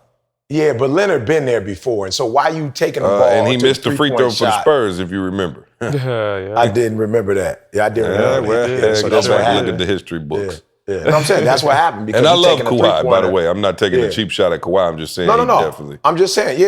Yeah, but Leonard been there before, and so why you taking the ball? And he missed the free throw for the shot? Spurs, if you remember. Yeah. I didn't remember that. Yeah, I didn't remember that. So that's what happened. Look at the history books. Yeah. And I'm saying that's what happened. Because and I love Kawhi, by the way. I'm not taking a cheap shot at Kawhi. I'm just saying No. definitely. I'm just saying,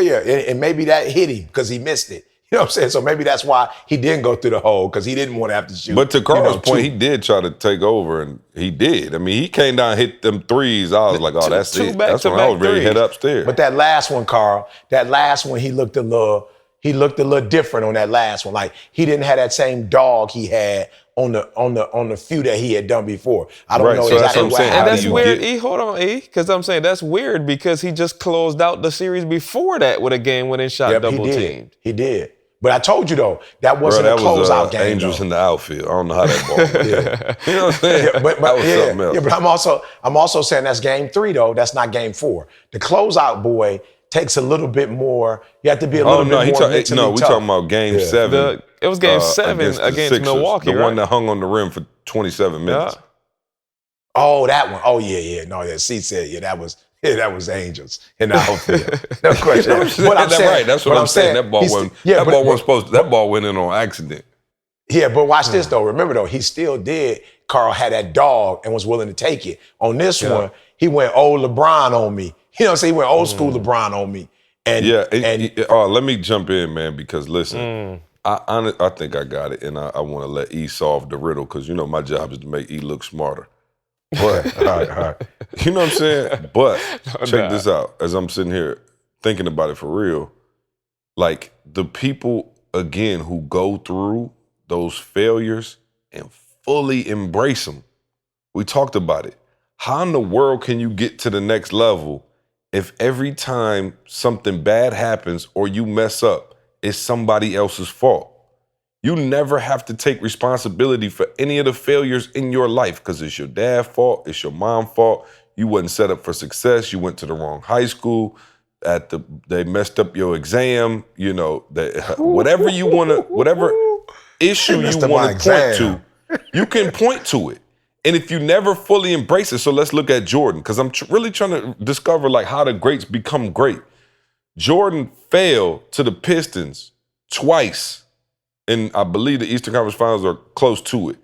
and maybe that hit him because he missed it. You know what I'm saying? So maybe that's why he didn't go through the hole because he didn't want to have to shoot. But to Carl's point, he did try to take over, and he did. I mean, he came down, hit them threes. I was like, oh, that's it. That's when I was ready to head upstairs. But that last one, Carl, he looked a little different on that last one. Like he didn't have that same dog he had on the few that he had done before. I don't know so exactly what what I'm saying. happened. And that's weird, hold on, because I'm saying that's weird because he just closed out the series before that with a game-winning shot double-teamed. He did. But I told you, though, that wasn't a closeout game. Angels though. in the outfield. I don't know how that ball went. You know what I'm saying? But that was something else. Yeah, but I'm also saying that's game 3, though. That's not game 4. The closeout boy takes a little bit more. You have to be a little bit more mentally tough. No, we're talking about game 7. It was game 7 against Milwaukee, the right? one that hung on the rim for 27 minutes. Yeah. Oh, that one. Oh, yeah. No, C said, that was Angels in the outfield. No question. That's what I'm saying. That ball that ball went in on accident. Yeah, but watch this though. Remember though, he still did. Carl had that dog and was willing to take it. On this one, he went old LeBron on me. You know what I'm saying? He went old school LeBron on me. And let me jump in, man, because listen, I think I got it, and I want to let E solve the riddle because my job is to make E look smarter. But all right. You know what I'm saying? But check this out. As I'm sitting here thinking about it for real, like the people again who go through those failures and fully embrace them. We talked about it. How in the world can you get to the next level if every time something bad happens or you mess up, it's somebody else's fault? You never have to take responsibility for any of the failures in your life because it's your dad's fault, it's your mom's fault. You wasn't set up for success. You went to the wrong high school. They messed up your exam. Whatever you want to, whatever issue you want to point to, you can point to it. And if you never fully embrace it, so let's look at Jordan because I'm really trying to discover like how the greats become great. Jordan fell to the Pistons twice. And I believe the Eastern Conference Finals are close to it.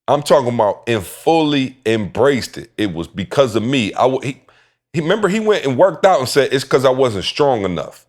I'm talking about and fully embraced it. It was because of me. Remember he went and worked out and said, it's because I wasn't strong enough.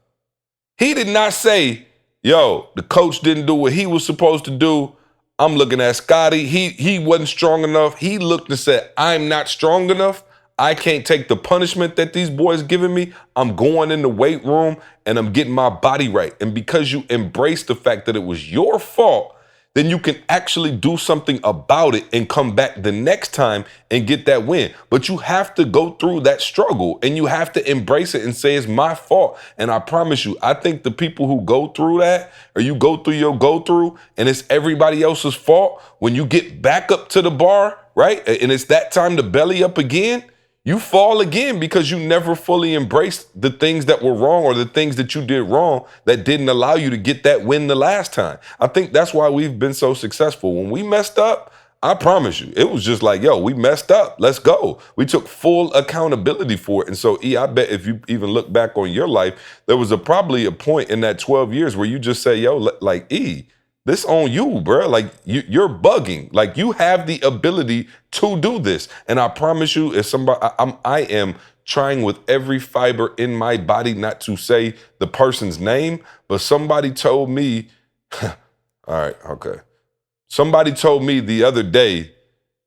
He did not say, the coach didn't do what he was supposed to do. I'm looking at Scotty. He wasn't strong enough. He looked and said, I'm not strong enough. I can't take the punishment that these boys giving me. I'm going in the weight room and I'm getting my body right. And because you embrace the fact that it was your fault, then you can actually do something about it and come back the next time and get that win. But you have to go through that struggle and you have to embrace it and say it's my fault. And I promise you, I think the people who go through that or you go through your go through and it's everybody else's fault, when you get back up to the bar, right? And it's that time to belly up again, you fall again because you never fully embraced the things that were wrong or the things that you did wrong that didn't allow you to get that win the last time. I think that's why we've been so successful. When we messed up, I promise you, it was just like, we messed up. Let's go. We took full accountability for it. And so, E, I bet if you even look back on your life, there was probably a point in that 12 years where you just say, like, E, this on you, bro. Like you're bugging. Like you have the ability to do this. And I promise you, if I am trying with every fiber in my body not to say the person's name, but somebody told me, All right, okay. Somebody told me the other day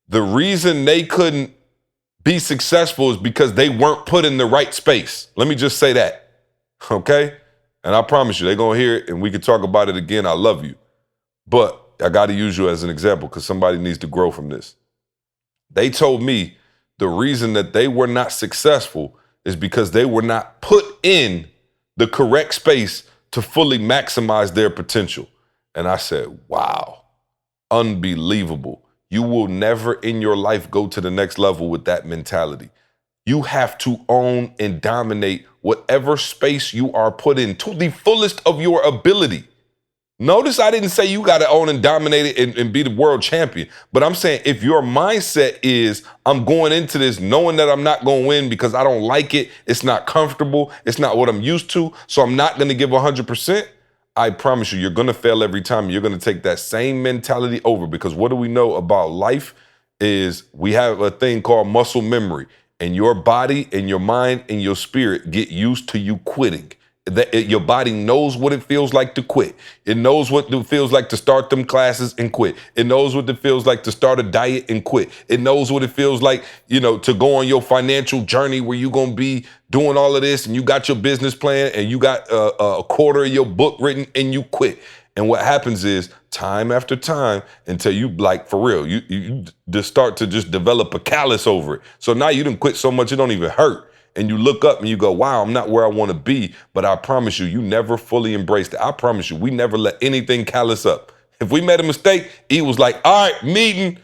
the reason they couldn't be successful is because they weren't put in the right space. Let me just say that, okay? And I promise you, they're going to hear it and we can talk about it again. I love you. But I got to use you as an example because somebody needs to grow from this. They told me the reason that they were not successful is because they were not put in the correct space to fully maximize their potential. And I said, wow, unbelievable. You will never in your life go to the next level with that mentality. You have to own and dominate whatever space you are put in to the fullest of your ability. Notice I didn't say you got to own and dominate it and be the world champion. But I'm saying if your mindset is, I'm going into this knowing that I'm not going to win because I don't like it, it's not comfortable, it's not what I'm used to, so I'm not going to give 100%, I promise you, you're going to fail every time. You're going to take that same mentality over because what do we know about life is we have a thing called muscle memory. And your body and your mind and your spirit get used to you quitting. Your body knows what it feels like to quit. It knows what it feels like to start them classes and quit. It knows what it feels like to start a diet and quit. It knows what it feels like, to go on your financial journey where you're going to be doing all of this and you got your business plan and you got a quarter of your book written and you quit. And what happens is time after time until you for real, you just start to just develop a callus over it. So now you done quit so much it don't even hurt. And you look up and you go, wow, I'm not where I want to be. But I promise you, you never fully embraced it. I promise you, we never let anything callous up. If we made a mistake, he was like, all right, meeting,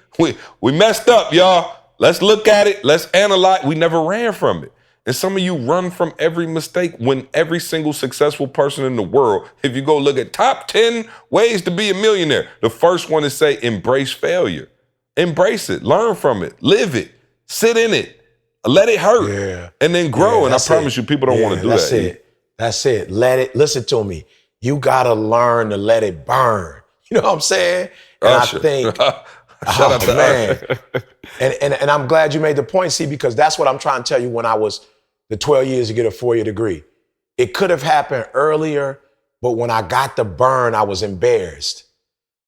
we messed up, y'all. Let's look at it. Let's analyze. We never ran from it. And some of you run from every mistake when every single successful person in the world, if you go look at top 10 ways to be a millionaire, the first one is say, embrace failure. Embrace it. Learn from it. Live it. Sit in it. Let it hurt and then grow. And I promise you, people don't want to do that. That's it. Let it, listen to me. You got to learn to let it burn. You know what I'm saying? And Usher. I think, Shout out to man. And I'm glad you made the point, see, because that's what I'm trying to tell you when I was the 12 years to get a 4-year degree. It could have happened earlier, but when I got the burn, I was embarrassed.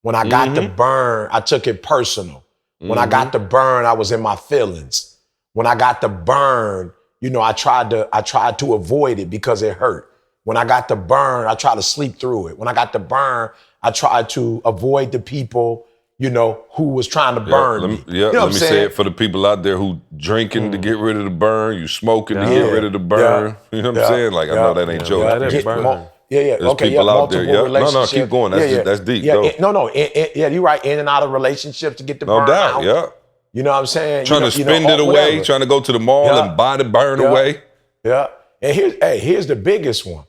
When I got the burn, I took it personal. When I got the burn, I was in my feelings. When I got the burn, I tried to avoid it because it hurt. When I got the burn, I tried to sleep through it. When I got the burn, I tried to avoid the people, who was trying to burn me. Let me say it for the people out there who drinking to get rid of the burn, you smoking to get rid of the burn. You know what I'm saying? Like, I know that ain't joke. Let it burn. There's Okay, people out there. No, keep going. That's deep. You're right. In and out of relationships to get the burn out. No doubt, You know what I'm saying? Trying to spend it away, trying to go to the mall and buy the burn away. Yeah. And here's the biggest one.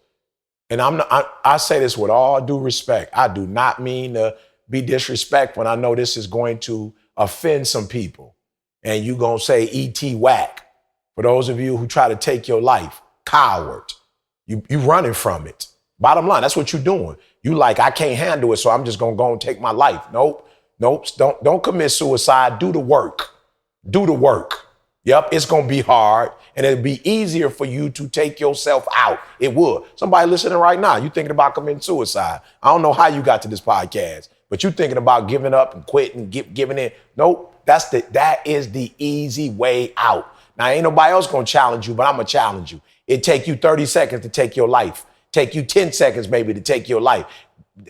And I say this with all due respect. I do not mean to be disrespectful. And I know this is going to offend some people. And you gonna say E.T. whack. For those of you who try to take your life, coward. You running from it. Bottom line, that's what you're doing. You like, I can't handle it, so I'm just gonna go and take my life. Nope. Don't commit suicide. Do the work. Do the work. Yep, it's gonna be hard, and it'll be easier for you to take yourself out. It would. Somebody listening right now, you thinking about committing suicide. I don't know how you got to this podcast, but you thinking about giving up and quitting, giving in. Nope, that is the easy way out. Now, ain't nobody else gonna challenge you, but I'm gonna challenge you. It take you 30 seconds to take your life. Take you 10 seconds maybe to take your life.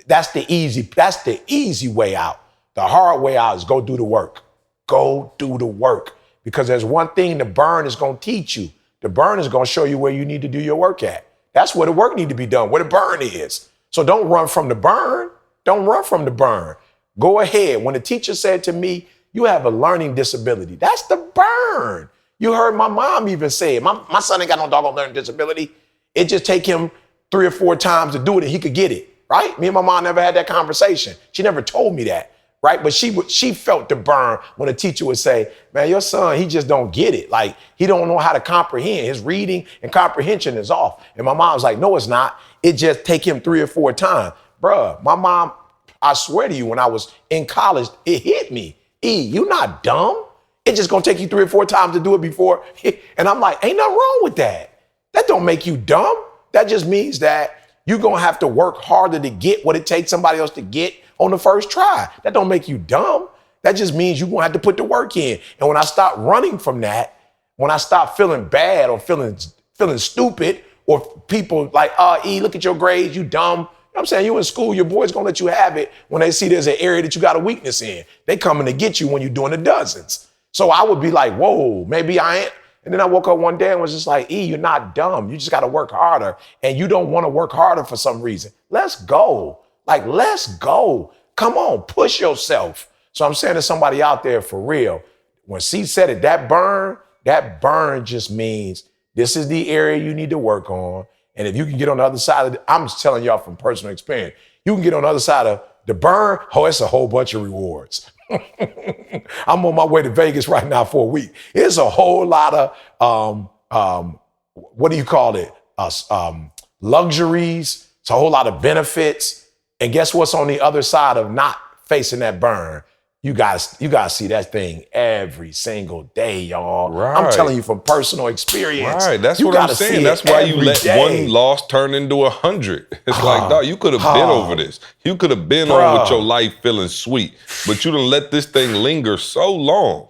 That's the easy way out. The hard way out is go do the work. Go do the work. Because there's one thing the burn is going to teach you. The burn is going to show you where you need to do your work at. That's where the work need to be done, where the burn is. So don't run from the burn. Don't run from the burn. Go ahead. When the teacher said to me, you have a learning disability, that's the burn. You heard my mom even say it. My son ain't got no doggone learning disability. It just take him 3 or 4 times to do it and he could get it, right? Me and my mom never had that conversation. She never told me that. Right, but she felt the burn when a teacher would say, man, your son, he just don't get it. Like, he don't know how to comprehend. His reading and comprehension is off. And my mom was like, no, it's not. It just take him 3 or 4 times. Bruh, my mom, I swear to you, when I was in college, it hit me. You not dumb. It's just gonna take you 3 or 4 times to do it before. And I'm like, ain't nothing wrong with that. That don't make you dumb. That just means that you're going to have to work harder to get what it takes somebody else to get on the first try. That don't make you dumb. That just means you're going to have to put the work in. And when I stop running from that, when I stop feeling bad or feeling stupid, or people like, E, look at your grades, you dumb. You know what I'm saying? You in school, your boys going to let you have it when they see there's an area that you got a weakness in. They coming to get you when you're doing the dozens. So I would be like, whoa, maybe I ain't. And then I woke up one day and was just like, E, you're not dumb. You just got to work harder. And you don't want to work harder for some reason. Let's go. Like, let's go. Come on, push yourself. So I'm saying to somebody out there for real, when C said it, that burn just means this is the area you need to work on. And if you can get on the other side of I'm just telling y'all from personal experience, you can get on the other side of the burn, it's a whole bunch of rewards. I'm on my way to Vegas right now for a week. It's a whole lot of, what do you call it? Luxuries. It's a whole lot of benefits. And guess what's on the other side of not facing that burn? You guys see that thing every single day, y'all. Right. I'm telling you from personal experience. Right, that's you what I'm saying. That's why you let day. one loss turn into 100. It's like, dog, you could have been over this. You could have been on with your life feeling sweet, but you done let this thing linger so long.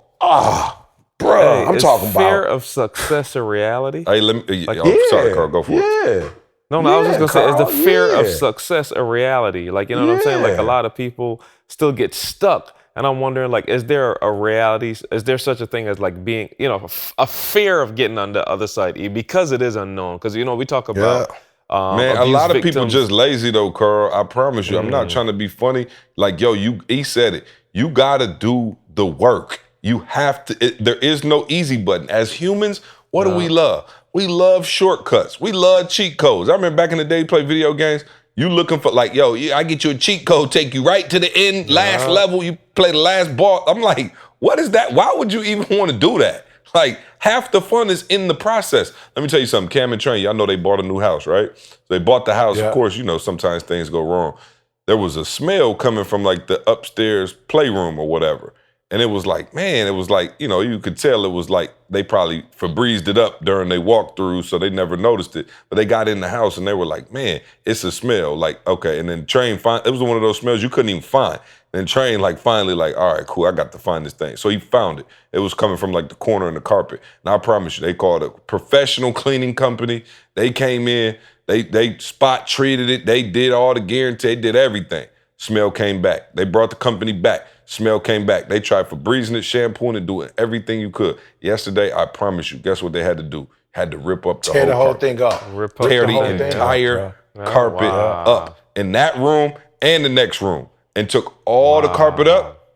Bro, I'm talking about fear of success a reality. Hey, let me. Sorry, Carl, go for it. No, I was just gonna say, is the fear of yeah. success a reality? Like, you know what I'm saying? Like, a lot of people still get stuck. And I'm wondering, like, is there a reality? Is there such a thing as like being, you know, a fear of getting on the other side, because it is unknown? Because, you know, we talk about man, a lot of people just lazy though, Carl. I promise you. I'm not trying to be funny. Like, yo, he said it. You gotta do the work. You have to. There is no easy button. As humans, what do we love? We love shortcuts. We love cheat codes. I remember back in the day, you play video games. You looking for like, yo, I get you a cheat code, take you right to the end, last level, you play the last boss. I'm like, what is that? Why would you even want to do that? Like, half the fun is in the process. Let me tell you something, Cam and Train, y'all know they bought a new house, right? So they bought the house, of course, you know, sometimes things go wrong. There was a smell coming from like the upstairs playroom or whatever. And it was like, man, it was like, you know, you could tell it was like they probably Febrezed it up during they walkthrough, so they never noticed it. But they got in the house and they were like, man, it's a smell. Like, okay. And then Train, it was one of those smells you couldn't even find. And Train, like, finally, like, all right, cool, I got to find this thing. So he found it. It was coming from like the corner in the carpet. And I promise you, they called a professional cleaning company. They came in, they spot treated it. They did all the guarantee, they did everything. Smell came back. They brought the company back. Smell came back. They tried Febrezing it, shampooing it, doing everything you could. Yesterday, I promise you, guess what they had to do? Had to rip up the tear the whole carpet. thing up. Tear the entire carpet up in that room and the next room, and took all the carpet up.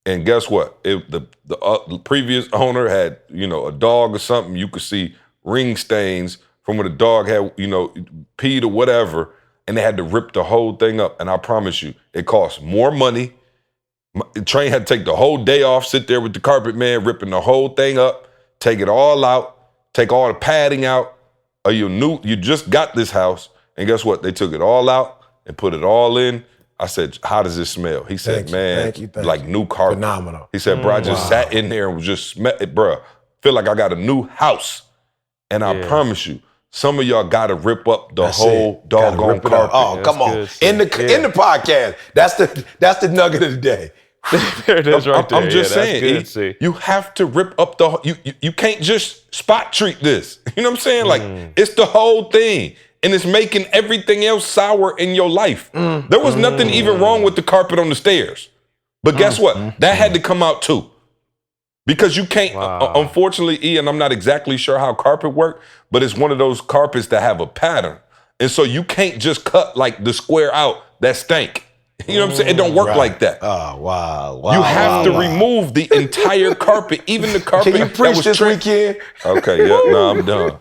And guess what? The previous owner had, you know, a dog or something. You could see ring stains from where the dog had, you know, peed or whatever, and they had to rip the whole thing up. And I promise you, it cost more money. Train had to take the whole day off, sit there with the carpet man, ripping the whole thing up, take it all out, take all the padding out. You just got this house, and guess what? They took it all out and put it all in. I said, how does this smell? He said, thank you. Like new carpet. Phenomenal. He said, bro, I just sat in there and was just bro, feel like I got a new house. And I promise you, some of y'all gotta rip up the whole doggone carpet. Oh, come on. In the podcast. That's the nugget of the day. There it is right there. I'm just saying, you have to rip up you can't just spot treat this. You know what I'm saying? Like, it's the whole thing. And it's making everything else sour in your life. There was nothing even wrong with the carpet on the stairs. But guess what? That had to come out too. Because you can't, unfortunately, Ian, I'm not exactly sure how carpet work, but it's one of those carpets that have a pattern. And so you can't just cut like the square out that stank. You know what I'm saying? It don't work like that. Oh, wow. You have to remove the entire carpet, even the carpet. Can you preach this weekend? Okay, yeah, no, I'm done.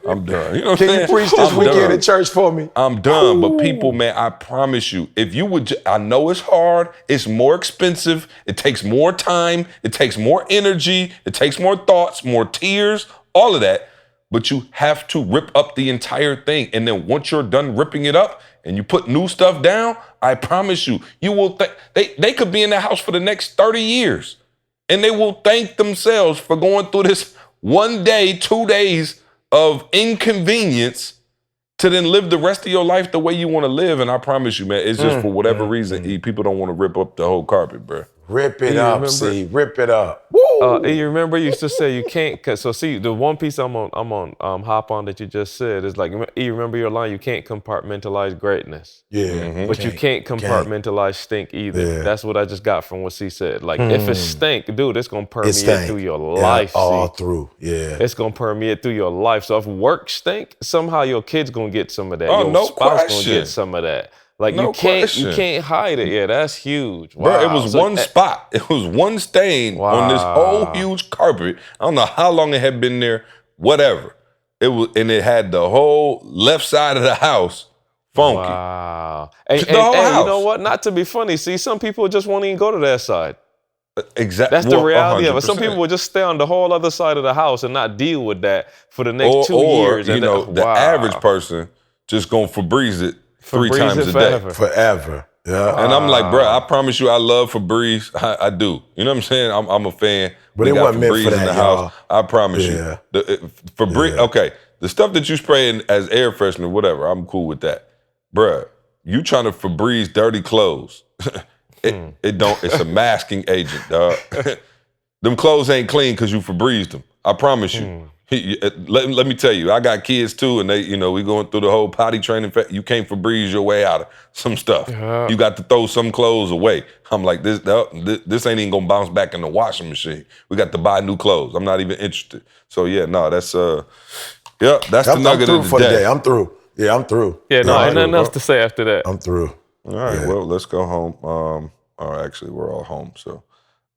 You know what I'm saying? Can you preach this weekend at church for me? I'm done. But people, man, I promise you, if you would, I know it's hard, it's more expensive, it takes more time, it takes more energy, it takes more thoughts, more tears, all of that. But you have to rip up the entire thing. And then once you're done ripping it up and you put new stuff down, I promise you, you will they could be in the house for the next 30 years. And they will thank themselves for going through this 1 day, 2 days of inconvenience to then live the rest of your life the way you want to live. And I promise you, man, it's just for whatever reason, people don't want to rip up the whole carpet, bro. Rip it You up, remember- see. Rip it up. Woo! You remember you used to say you can't. So see, the one piece I'm on hop on that you just said is like, you remember your line. You can't compartmentalize greatness. Yeah. But you can't compartmentalize stink either. Yeah. That's what I just got from what C said. Like, if it stink, dude, it's gonna permeate stank. through your life. All C. through. Yeah. It's gonna permeate through your life. So if work stink, somehow your kid's gonna get some of that. Oh, your no spouse question. gonna get some of that. Like No you can't question. hide it. Yeah, that's huge. Bro, Wow. it was So, one spot. It was one stain on this whole huge carpet. I don't know how long it had been there, whatever. It was, and it had the whole left side of the house funky. Wow. And, The whole and you house. know what? Not to be funny. See, some people just won't even go to that side. Exactly. That's the reality of it. Some people will just stay on the whole other side of the house and not deal with that for the next 2 years. You And know, then, the wow. average person just gonna Febreze it 3 Febreze times it a forever. day. Forever. Yeah. And I'm like, bro, I promise you, I love Febreze. I do. You know what I'm saying? I'm a fan. But We it got wasn't meant for Febreze in that, the house. y'all. I promise Yeah. you. Febreze. Okay, the stuff that you spray in as air freshener, whatever. I'm cool with that, bruh. You trying to Febreze dirty clothes? It don't. It's a masking agent, dog. Them clothes ain't clean because you Febrezed them. I promise you. Let me tell you, I got kids too, and they, we going through the whole potty training. You can't Febreze your way out of some stuff. Yeah. You got to throw some clothes away. I'm like, this ain't even gonna bounce back in the washing machine. We got to buy new clothes. I'm not even interested. So yeah, no, that's that's the I'm nugget through of the for the day. day. I'm through. Yeah, I'm through. Yeah, no, I'm ain't nothing through. else to say after that. I'm through. All right, well, let's go home. Or actually, we're all home. So,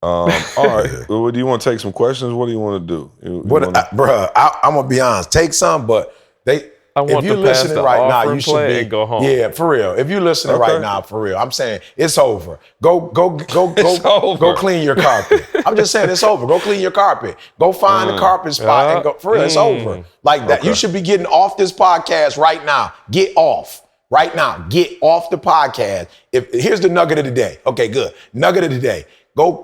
all right. Well, do you want to take some questions? What do you want to do? Bruh, I'm gonna be honest. Take some, but I want if you're to pass listening the right now, offering you should plate be. and go home. Yeah, for real. If you're listening right now, for real, I'm saying it's over. Go over. go clean your carpet. I'm just saying it's over. Go clean your carpet. Go find the carpet spot and go. For real, it's over. Like that. You should be getting off this podcast right now. Get off. Right now, get off the podcast. Here's the nugget of the day. Okay, good. Nugget of the day. Go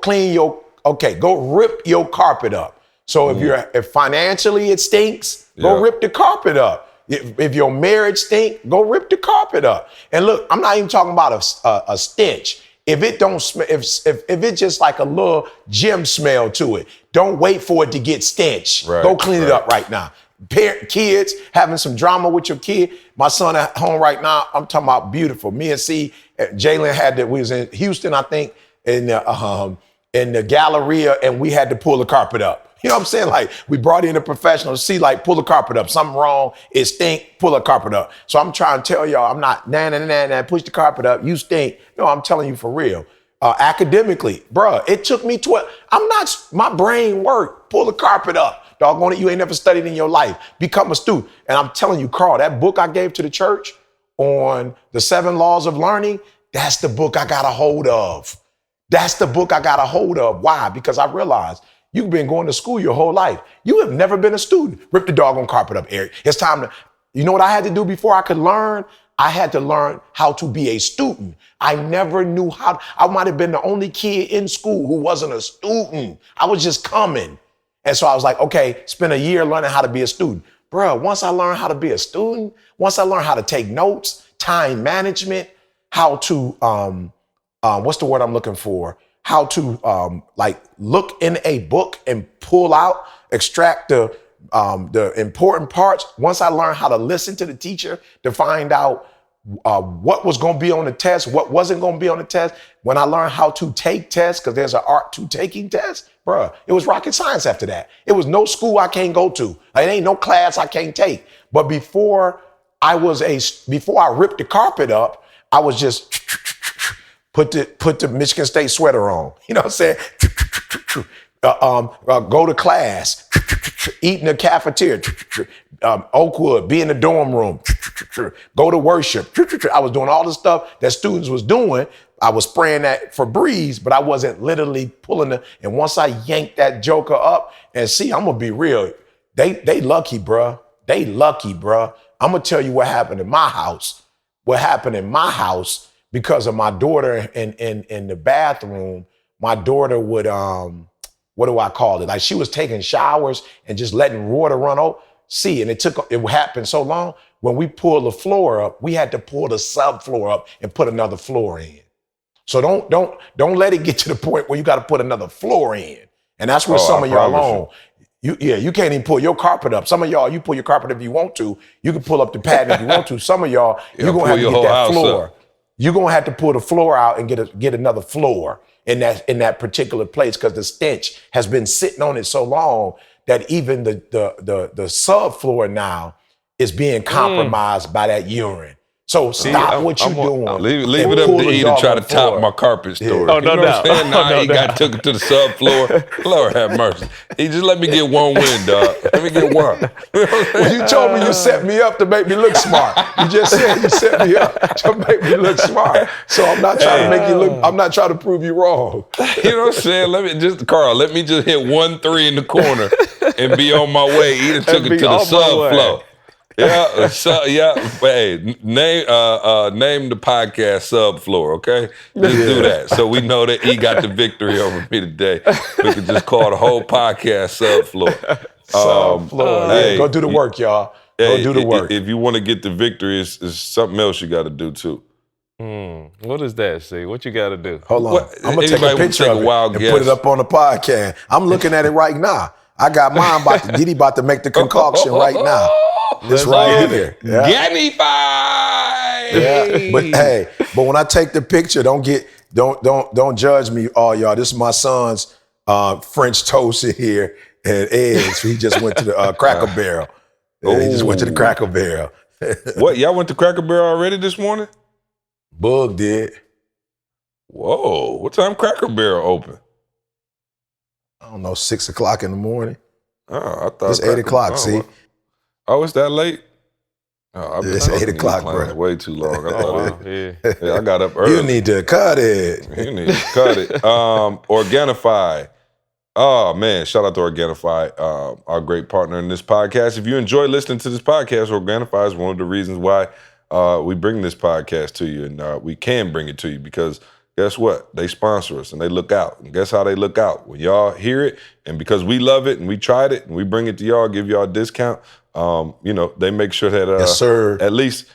rip your carpet up. So if financially it stinks, go rip the carpet up. If your marriage stink, go rip the carpet up. And look, I'm not even talking about a stench. If it don't smell, if it's just like a little gym smell to it, don't wait for it to get stench. Right, Go clean it up right now. Kids having some drama with your kid. My son at home right now, I'm talking about beautiful. Me and Jalen we was in Houston, I think, in the Galleria, and we had to pull the carpet up. You know what I'm saying? Like, we brought in a professional to see, like, pull the carpet up. Something wrong, it stink, pull the carpet up. So I'm trying to tell y'all, I'm not, push the carpet up, you stink. No, I'm telling you for real. Academically, bruh, it took me my brain worked, pull the carpet up. Doggone it, you ain't never studied in your life. Become a student. And I'm telling you, Carl, that book I gave to the church on the 7 laws of learning, that's the book I got a hold of. That's the book I got a hold of. Why? Because I realized you've been going to school your whole life. You have never been a student. Rip the doggone carpet up, Eric. It's time to, you know what I had to do before I could learn? I had to learn how to be a student. I never knew how. I might have been the only kid in school who wasn't a student. I was just coming. And so I was like, okay, spend a year learning how to be a student. Bruh, once I learned how to be a student, once I learned how to take notes, time management, how to, what's the word I'm looking for? How to look in a book and pull out, extract the important parts. Once I learned how to listen to the teacher to find out what was going to be on the test, what wasn't going to be on the test. When I learned how to take tests, because there's an art to taking tests, bruh, it was rocket science after that. It was no school I can't go to. It ain't no class I can't take. But before I ripped the carpet up, I was just put the Michigan State sweater on. You know what I'm saying? Go to class, eat in the cafeteria, Oakwood, be in the dorm room, go to worship. I was doing all the stuff that students was doing. I was spraying that Febreze, but I wasn't literally pulling it. And once I yanked that joker up, and see, I'm gonna be real, they lucky, bruh. They lucky, bruh. I'm gonna tell you what happened in my house. What happened in my house because of my daughter in the bathroom. My daughter would what do I call it? Like, she was taking showers and just letting water run over. And it happened so long. when we pull the floor up, we had to pull the subfloor up and put another floor in. So don't let it get to the point where you got to put another floor in. And that's where some of y'all on. You can't even pull your carpet up. Some of y'all, you pull your carpet if you want to. You can pull up the pad if you want to. Some of y'all, you're gonna have to get that floor. You're gonna have to pull the floor out and get another floor in that particular place, because the stench has been sitting on it so long that even the subfloor now is being compromised by that urine. So stop what you're doing. Leave it up to E to try to top my carpet story. Oh, no doubt. Now he took it to the subfloor. Lord have mercy. He just let me get one win, dog. Let me get one. Well, you told me you set me up to make me look smart. You just said you set me up to make me look smart. So I'm not trying to make you look. I'm not trying to prove you wrong. You know what I'm saying? Carl, let me just hit 1-3 in the corner and be on my way. He took it to the subfloor. Yeah, hey, name the podcast Subfloor, okay? Just do that, so we know that he got the victory over me today. We could just call the whole podcast Subfloor. Subfloor. Hey, go do the work, y'all. Go do the work. If you want to get the victory, it's something else you got to do too. What is that, see? What you got to do? Hold on. I'm going to take a picture of it and put it up on the podcast. I'm looking at it right now. I got mine Diddy about to make the concoction right now. This right here. Yeah. Gamify! Yeah. But when I take the picture, don't judge me, all y'all. This is my son's French toast here and eggs. He just went to the Cracker Barrel. He just went to the Cracker Barrel. What? Y'all went to Cracker Barrel already this morning? Bug did. Whoa. What time Cracker Barrel open? I don't know, 6 o'clock in the morning. Oh, I thought it's 8 o'clock, see? Oh, it's that late? Oh, it's 8 o'clock, bro. Way too long. I got up early. You need to cut it. Organifi. Oh, man. Shout out to Organifi, our great partner in this podcast. If you enjoy listening to this podcast, Organifi is one of the reasons why we bring this podcast to you, and we can bring it to you because guess what? They sponsor us and they look out. And guess how they look out? When y'all hear it, and because we love it and we tried it and we bring it to y'all, give y'all a discount, they make sure that yes, sir. At least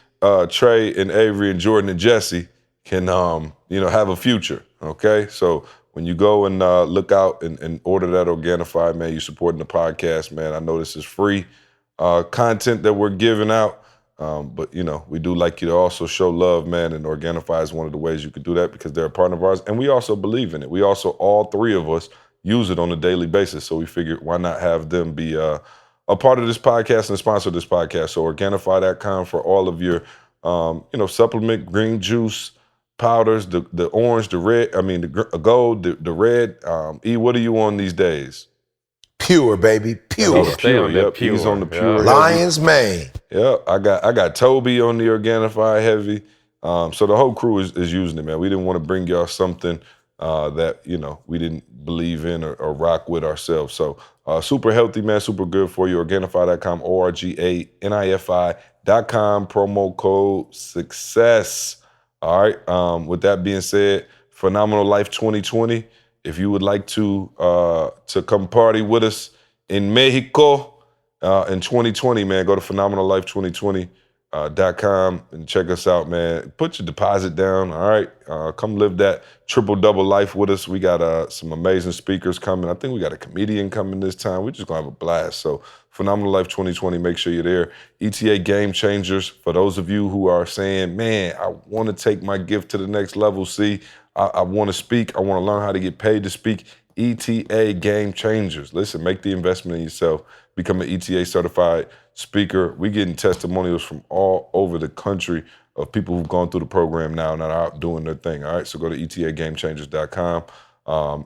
Trey and Avery and Jordan and Jesse can have a future. Okay? So when you go and look out and order that Organifi, man, you're supporting the podcast, man. I know this is free content that we're giving out. But, we do like you to also show love, man, and Organifi is one of the ways you could do that because they're a partner of ours, and we also believe in it. We also, all three of us, use it on a daily basis, so we figured why not have them be a part of this podcast and sponsor this podcast. So Organifi.com for all of your, supplement, green juice, powders, the orange, the red, the gold, the red. E, what are you on these days? Pure, baby. Pure. Pure. Yep. Pure. He's on the pure. Lion's mane. Yeah, I got Toby on the Organifi heavy. So the whole crew is using it, man. We didn't want to bring y'all something that, we didn't believe in or rock with ourselves. So super healthy, man, super good for you. Organifi.com, ORGANIFI.com, promo code SUCCESS. All right. With that being said, Phenomenal Life 2020. If you would like to come party with us in Mexico in 2020, man, go to phenomenallife2020.com and check us out, man. Put your deposit down, all right? Come live that triple-double life with us. We got some amazing speakers coming. I think we got a comedian coming this time. We're just going to have a blast. So Phenomenal Life 2020, make sure you're there. ETA Game Changers, for those of you who are saying, man, I want to take my gift to the next level, see, I want to speak. I want to learn how to get paid to speak. ETA Game Changers. Listen, make the investment in yourself. Become an ETA certified speaker. We're getting testimonials from all over the country of people who've gone through the program now and are out doing their thing. All right, so go to etagamechangers.com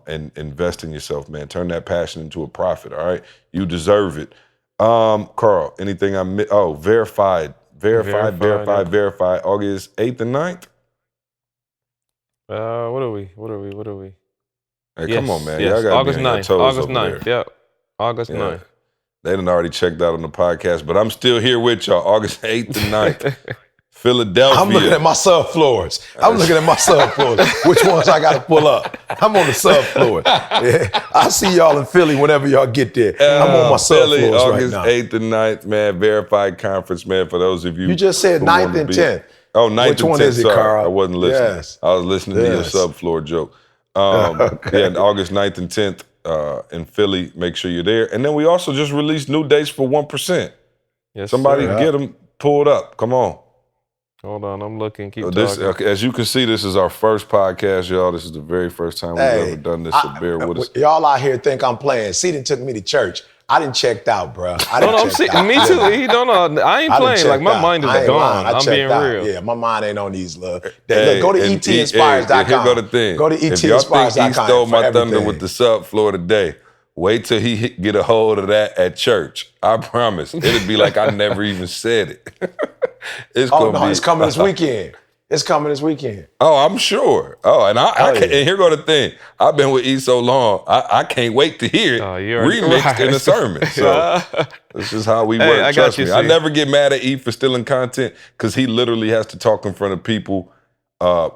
and invest in yourself, man. Turn that passion into a profit. All right, you deserve it. Carl, anything I missed? Oh, verified. August 8th and 9th. What are we? Hey, yes, come on, man. Yes. Y'all gotta August be on your 9th. toes August over 9th. there. Yep. August 9th. They done already checked out on the podcast, but I'm still here with y'all. August 8th and 9th. Philadelphia. I'm looking at my subfloors. Which ones I got to pull up? I'm on the subfloors. Yeah. I'll see y'all in Philly whenever y'all get there. I'm on my Philly, subfloors right August now. 8th and 9th, man. Verified conference, man, for those of you. You just said who 9th wanna and be- 10th. Oh, 9th Which and one 10th. is it, Sorry, Carl? I wasn't listening. Yes. I was listening to your Yes. subfloor joke. Okay. Yeah, August 9th and 10th in Philly. Make sure you're there. And then we also just released new dates for 1%. Yes, Somebody sir. get them pulled up. Come on. Hold on, I'm looking. Keep This, talking. as you can see, this is our first podcast, y'all. This is the very first time we've ever done this, so bear with us. Y'all out here think I'm playing. See, took me to church. I didn't checked out, bro. No, me too. He don't know. I ain't playing. Like, my mind is gone. I'm being real. Yeah, my mind ain't on these little. Hey, look, go to etinspires.com. Here go the thing. Go to If y'all think he etinspires.com. stole my thunder everything. with the subfloor today, wait till he get a hold of that at church. I promise. It'll be like I never even said it. It's coming this weekend. It's coming this weekend. Oh, I'm sure. Oh, and and here go the thing. I've been with E so long, I can't wait to hear it remixed in a sermon. So this is how we work. I Trust got you, me. I C. never get mad at E for stealing content because he literally has to talk in front of people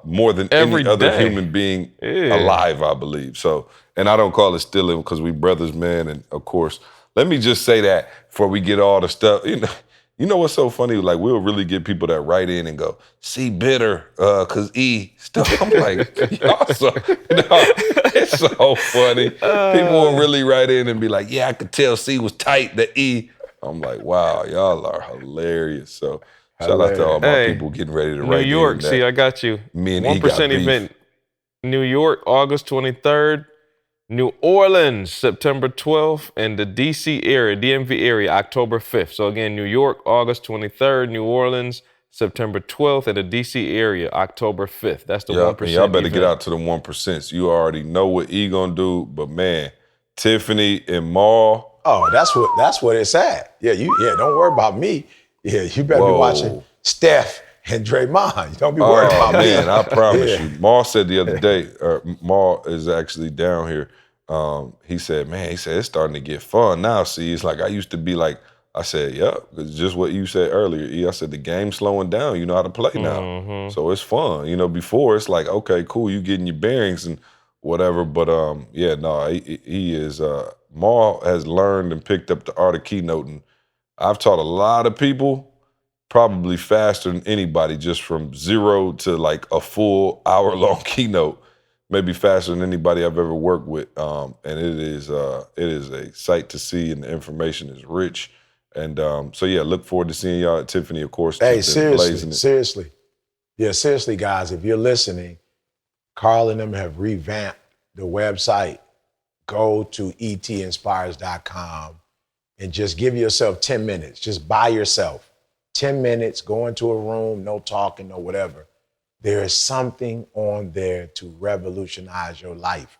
more than Every any other day. human being alive, I believe. So, and I don't call it stealing because we brothers, man. And of course, let me just say that before we get all the stuff, You know what's so funny? Like, we'll really get people that write in and go, "C bitter, cause E stuff." I'm like, y'all it's so funny. People will really write in and be like, "Yeah, I could tell C was tight, the E." I'm like, wow, y'all are hilarious. So shout out to all my people getting ready to write in. New York, see, I got you. Me and E got 1% beef. event. New York, August 23rd. New Orleans, September 12th, and the DC area, DMV area, October 5th. So again, New York, August 23rd, New Orleans, September 12th, and the DC area, October 5th. That's the 1%. And y'all better event. get out to the 1%. You already know what E gonna do, but man, Tiffany and Maul. Oh, that's what it's at. Yeah, don't worry about me. Yeah, you better be watching Steph and Draymond. Don't be worried about me. Man, I promise you. Maul said the other day, Maul is actually down here. He said, it's starting to get fun now. See, it's like I used to be like, I said, it's just what you said earlier. E. I said, the game's slowing down. You know how to play now. Mm-hmm. So it's fun. Before it's like, okay, cool, you getting your bearings and whatever. But he is, Maul has learned and picked up the art of keynoting. I've taught a lot of people probably faster than anybody, just from zero to like a full hour-long keynote. Maybe faster than anybody I've ever worked with, and it is a sight to see, and the information is rich, and look forward to seeing y'all at Tiffany, of course. Hey, seriously, guys, if you're listening, Carl and them have revamped the website. Go to etinspires.com and just give yourself 10 minutes, just by yourself, 10 minutes, go into a room, no talking, no whatever. There is something on there to revolutionize your life.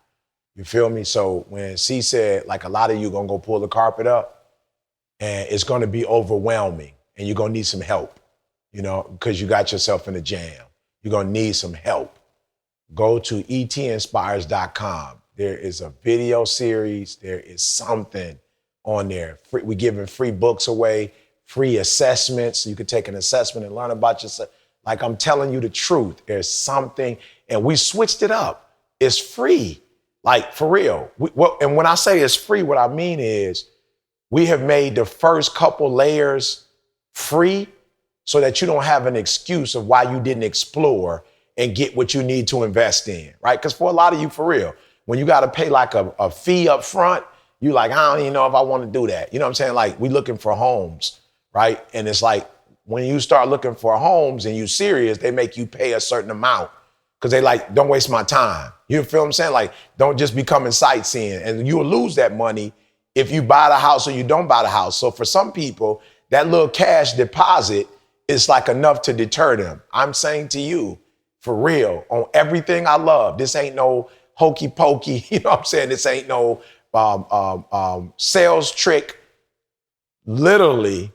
You feel me? So when C said, like, a lot of you gonna go pull the carpet up and it's gonna be overwhelming and you're gonna need some help, because you got yourself in a jam. You're gonna need some help. Go to etinspires.com. There is a video series. There is something on there. We're giving free books away, free assessments. You can take an assessment and learn about yourself. Like, I'm telling you the truth. There's something, and we switched it up. It's free, like, for real. And when I say it's free, what I mean is we have made the first couple layers free so that you don't have an excuse of why you didn't explore and get what you need to invest in, right? Because for a lot of you, for real, when you got to pay like a fee up front, you like, I don't even know if I want to do that. You know what I'm saying? Like, we looking for homes, right? And it's like, when you start looking for homes and you serious, they make you pay a certain amount because they like, don't waste my time. You feel what I'm saying? Like, don't just be coming sightseeing. And you will lose that money if you buy the house or you don't buy the house. So for some people, that little cash deposit is like enough to deter them. I'm saying to you, for real, on everything I love, this ain't no hokey pokey, you know what I'm saying? This ain't no sales trick. Literally,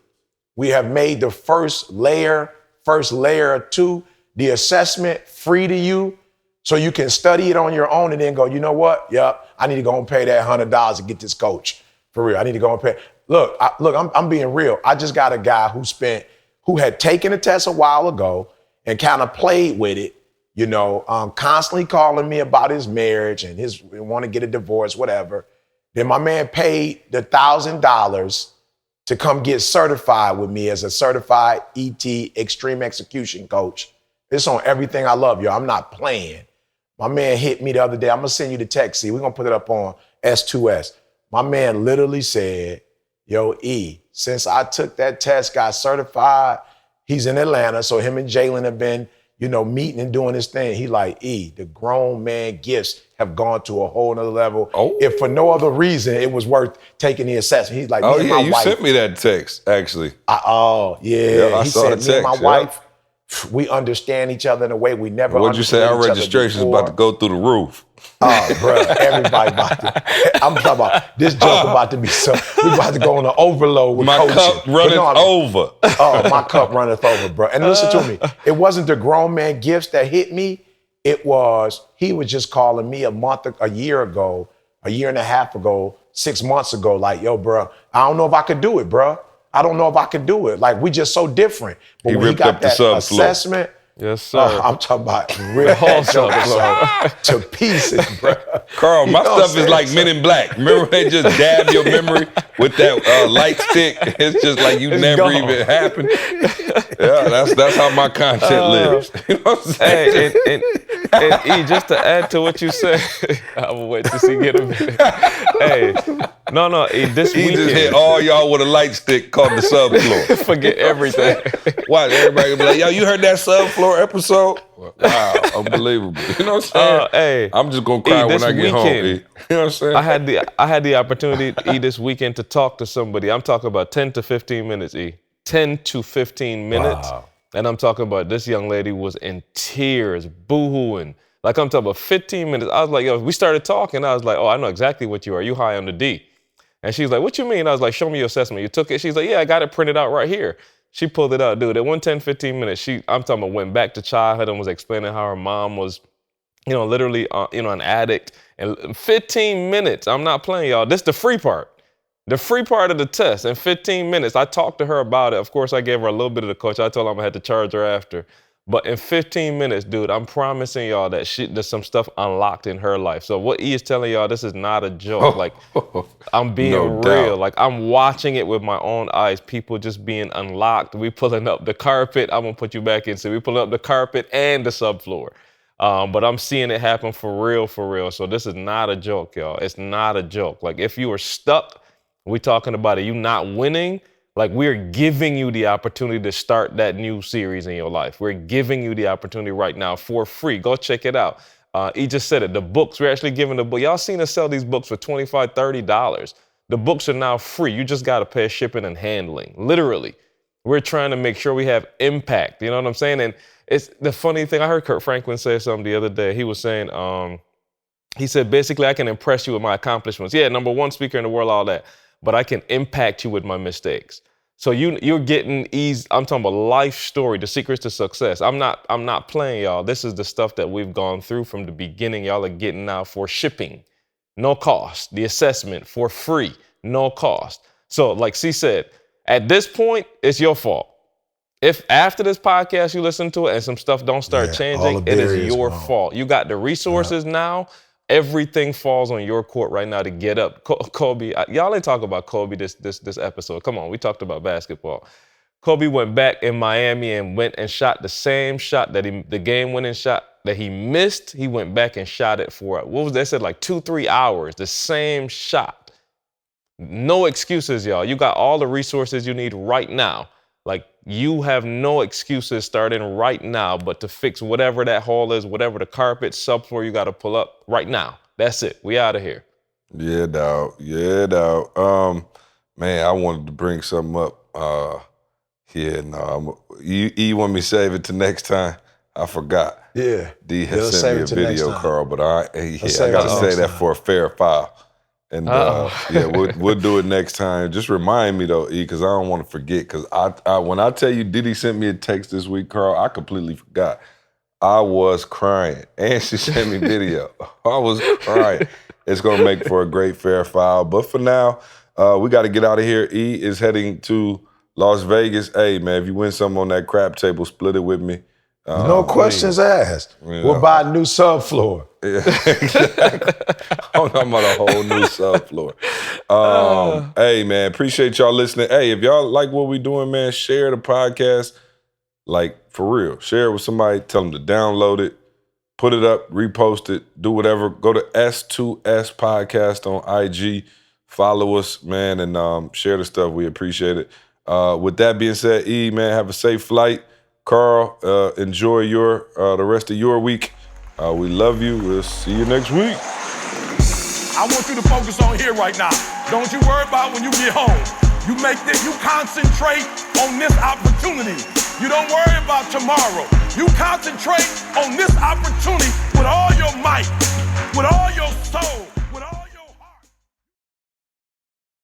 we have made the first layer 2, the assessment, free to you, so you can study it on your own and then go, you know what? Yep, I need to go and pay that $100 to get this coach. For real, I need to go and pay. Look, I'm being real. I just got a guy who spent who had taken the test a while ago and kind of played with it, constantly calling me about his marriage and his want to get a divorce, whatever. Then my man paid the $1,000 to come get certified with me as a certified ET extreme execution coach. It's on everything I love, yo. I'm not playing. My man hit me the other day. I'm gonna send you the text. See, we're gonna put it up on S2S. My man literally said, yo, E, since I took that test, got certified, he's in Atlanta, so him and Jalen have been, meeting and doing his thing. He like, E, the grown man gifts have gone to a whole nother level. Oh. If for no other reason, it was worth taking the assessment. He's like, Oh, me and yeah, my you wife. sent me that text, actually. Yeah. Yeah, I He saw said, the me and text, my yeah. wife, we understand each other in a way we never What'd you say? Our understood each other registration is before. about to go through the roof. Oh, bro, everybody about to. I'm talking about this joke about to be so. We about to go on an overload with My coaching. cup runneth over. Oh, my cup runneth over, bro. And listen to me. It wasn't the grown man gifts that hit me. It was he was just calling me a year ago, a year and a half ago, 6 months ago, like, yo, bro, I don't know if I could do it, bro. I don't know if I could do it. Like, we just so different. But He when he ripped got up the that subfloor. assessment. Yes, sir. I'm talking about rip that joke to pieces, bro. Carl, my You know what stuff is I'm like saying? Men in Black. Remember they just dab your memory with that light stick? It's just like you never gone. even happened. Yeah, that's how my content lives. You know what I'm saying? Hey, and E, just to add to what you said, I will wait to see get a minute. Hey, no, E, this He weekend. just hit all y'all with a light stick called the Subfloor. Forget everything. Watch, everybody gonna be like, yo, you heard that Subfloor episode? Wow, unbelievable. You know what I'm saying? Hey, I'm just gonna cry when this I get home, weekend, E. You know what I'm saying? I had the opportunity, E, this weekend to talk to somebody. I'm talking about 10 to 15 minutes, E. 10 to 15 minutes. Wow. And I'm talking about this young lady was in tears, boo-hooing. Like I'm talking about 15 minutes. I was like, yo, we started talking. I was like, oh, I know exactly what you are. You high on the D. And she's like, what you mean? I was like, show me your assessment. You took it? She's like, yeah, I got it printed out right here. She pulled it out, dude. It went 10, 15 minutes. I'm talking about went back to childhood and was explaining how her mom was, literally, an addict. And 15 minutes, I'm not playing, y'all. This is the free part. The free part of the test. In 15 minutes, I talked to her about it. Of course, I gave her a little bit of the coach. I told her I'm gonna have to charge her after. But in 15 minutes, dude, I'm promising y'all that there's some stuff unlocked in her life. So what E is telling y'all, this is not a joke. Like, I'm being No real. doubt. Like, I'm watching it with my own eyes. People just being unlocked. We pulling up the carpet. I'm gonna put you back in. So we pulling up the carpet and the subfloor. But I'm seeing it happen for real, for real. So this is not a joke, y'all. It's not a joke. Like, if you are stuck, we talking about it, you not winning, like we're giving you the opportunity to start that new series in your life. We're giving you the opportunity right now for free. Go check it out. He just said it, the books, we're actually giving the book. Y'all seen us sell these books for $25, $30. The books are now free. You just got to pay shipping and handling, literally. We're trying to make sure we have impact, you know what I'm saying? And it's the funny thing, I heard Kurt Franklin say something the other day. He was saying, he said, basically, I can impress you with my accomplishments. Yeah, number one speaker in the world, all that. But I can impact you with my mistakes. So you're getting easy. I'm talking about life story, the secrets to success. I'm not playing, y'all. This is the stuff that we've gone through from the beginning. Y'all are getting now for shipping, no cost. The assessment for free, no cost. So like C said, at this point, it's your fault. If after this podcast you listen to it and some stuff don't start changing, it is your fault. You got the resources now. Everything falls on your court right now to get up. Kobe, y'all ain't talk about Kobe this episode. Come on, we talked about basketball. Kobe went back in Miami and went and shot the same shot that the game-winning shot that he missed. He went back and shot it for, what was they said, like 2-3 hours, the same shot. No excuses, y'all. You got all the resources you need right now. Like, you have no excuses starting right now, but to fix whatever that hole is, whatever the carpet, subfloor you got to pull up right now. That's it. We out of here. Yeah, dog. Yeah, dog. Man, I wanted to bring something up. You want me to save it to next time? I forgot. Yeah. D has sent me a video, Carl, but I got to say that for a fair file. And we'll do it next time. Just remind me though, E, because I don't want to forget. Because I when I tell you Diddy sent me a text this week, Carl, I completely forgot. I was crying, and she sent me video. I was crying. It's gonna make for a great fair file. But for now, we got to get out of here. E is heading to Las Vegas, hey, man, if you win something on that crap table, split it with me. No questions asked. We'll buy a new subfloor. Yeah, exactly. I'm talking about a whole new subfloor. Hey, man, appreciate y'all listening. Hey, if y'all like what we doing, man, share the podcast. Like, for real. Share it with somebody. Tell them to download it. Put it up. Repost it. Do whatever. Go to S2S Podcast on IG. Follow us, man, and share the stuff. We appreciate it. With that being said, E, man, have a safe flight. Carl, enjoy the rest of your week. We love you. We'll see you next week. I want you to focus on here right now. Don't you worry about when you get home. You concentrate on this opportunity. You don't worry about tomorrow. You concentrate on this opportunity with all your might, with all your soul.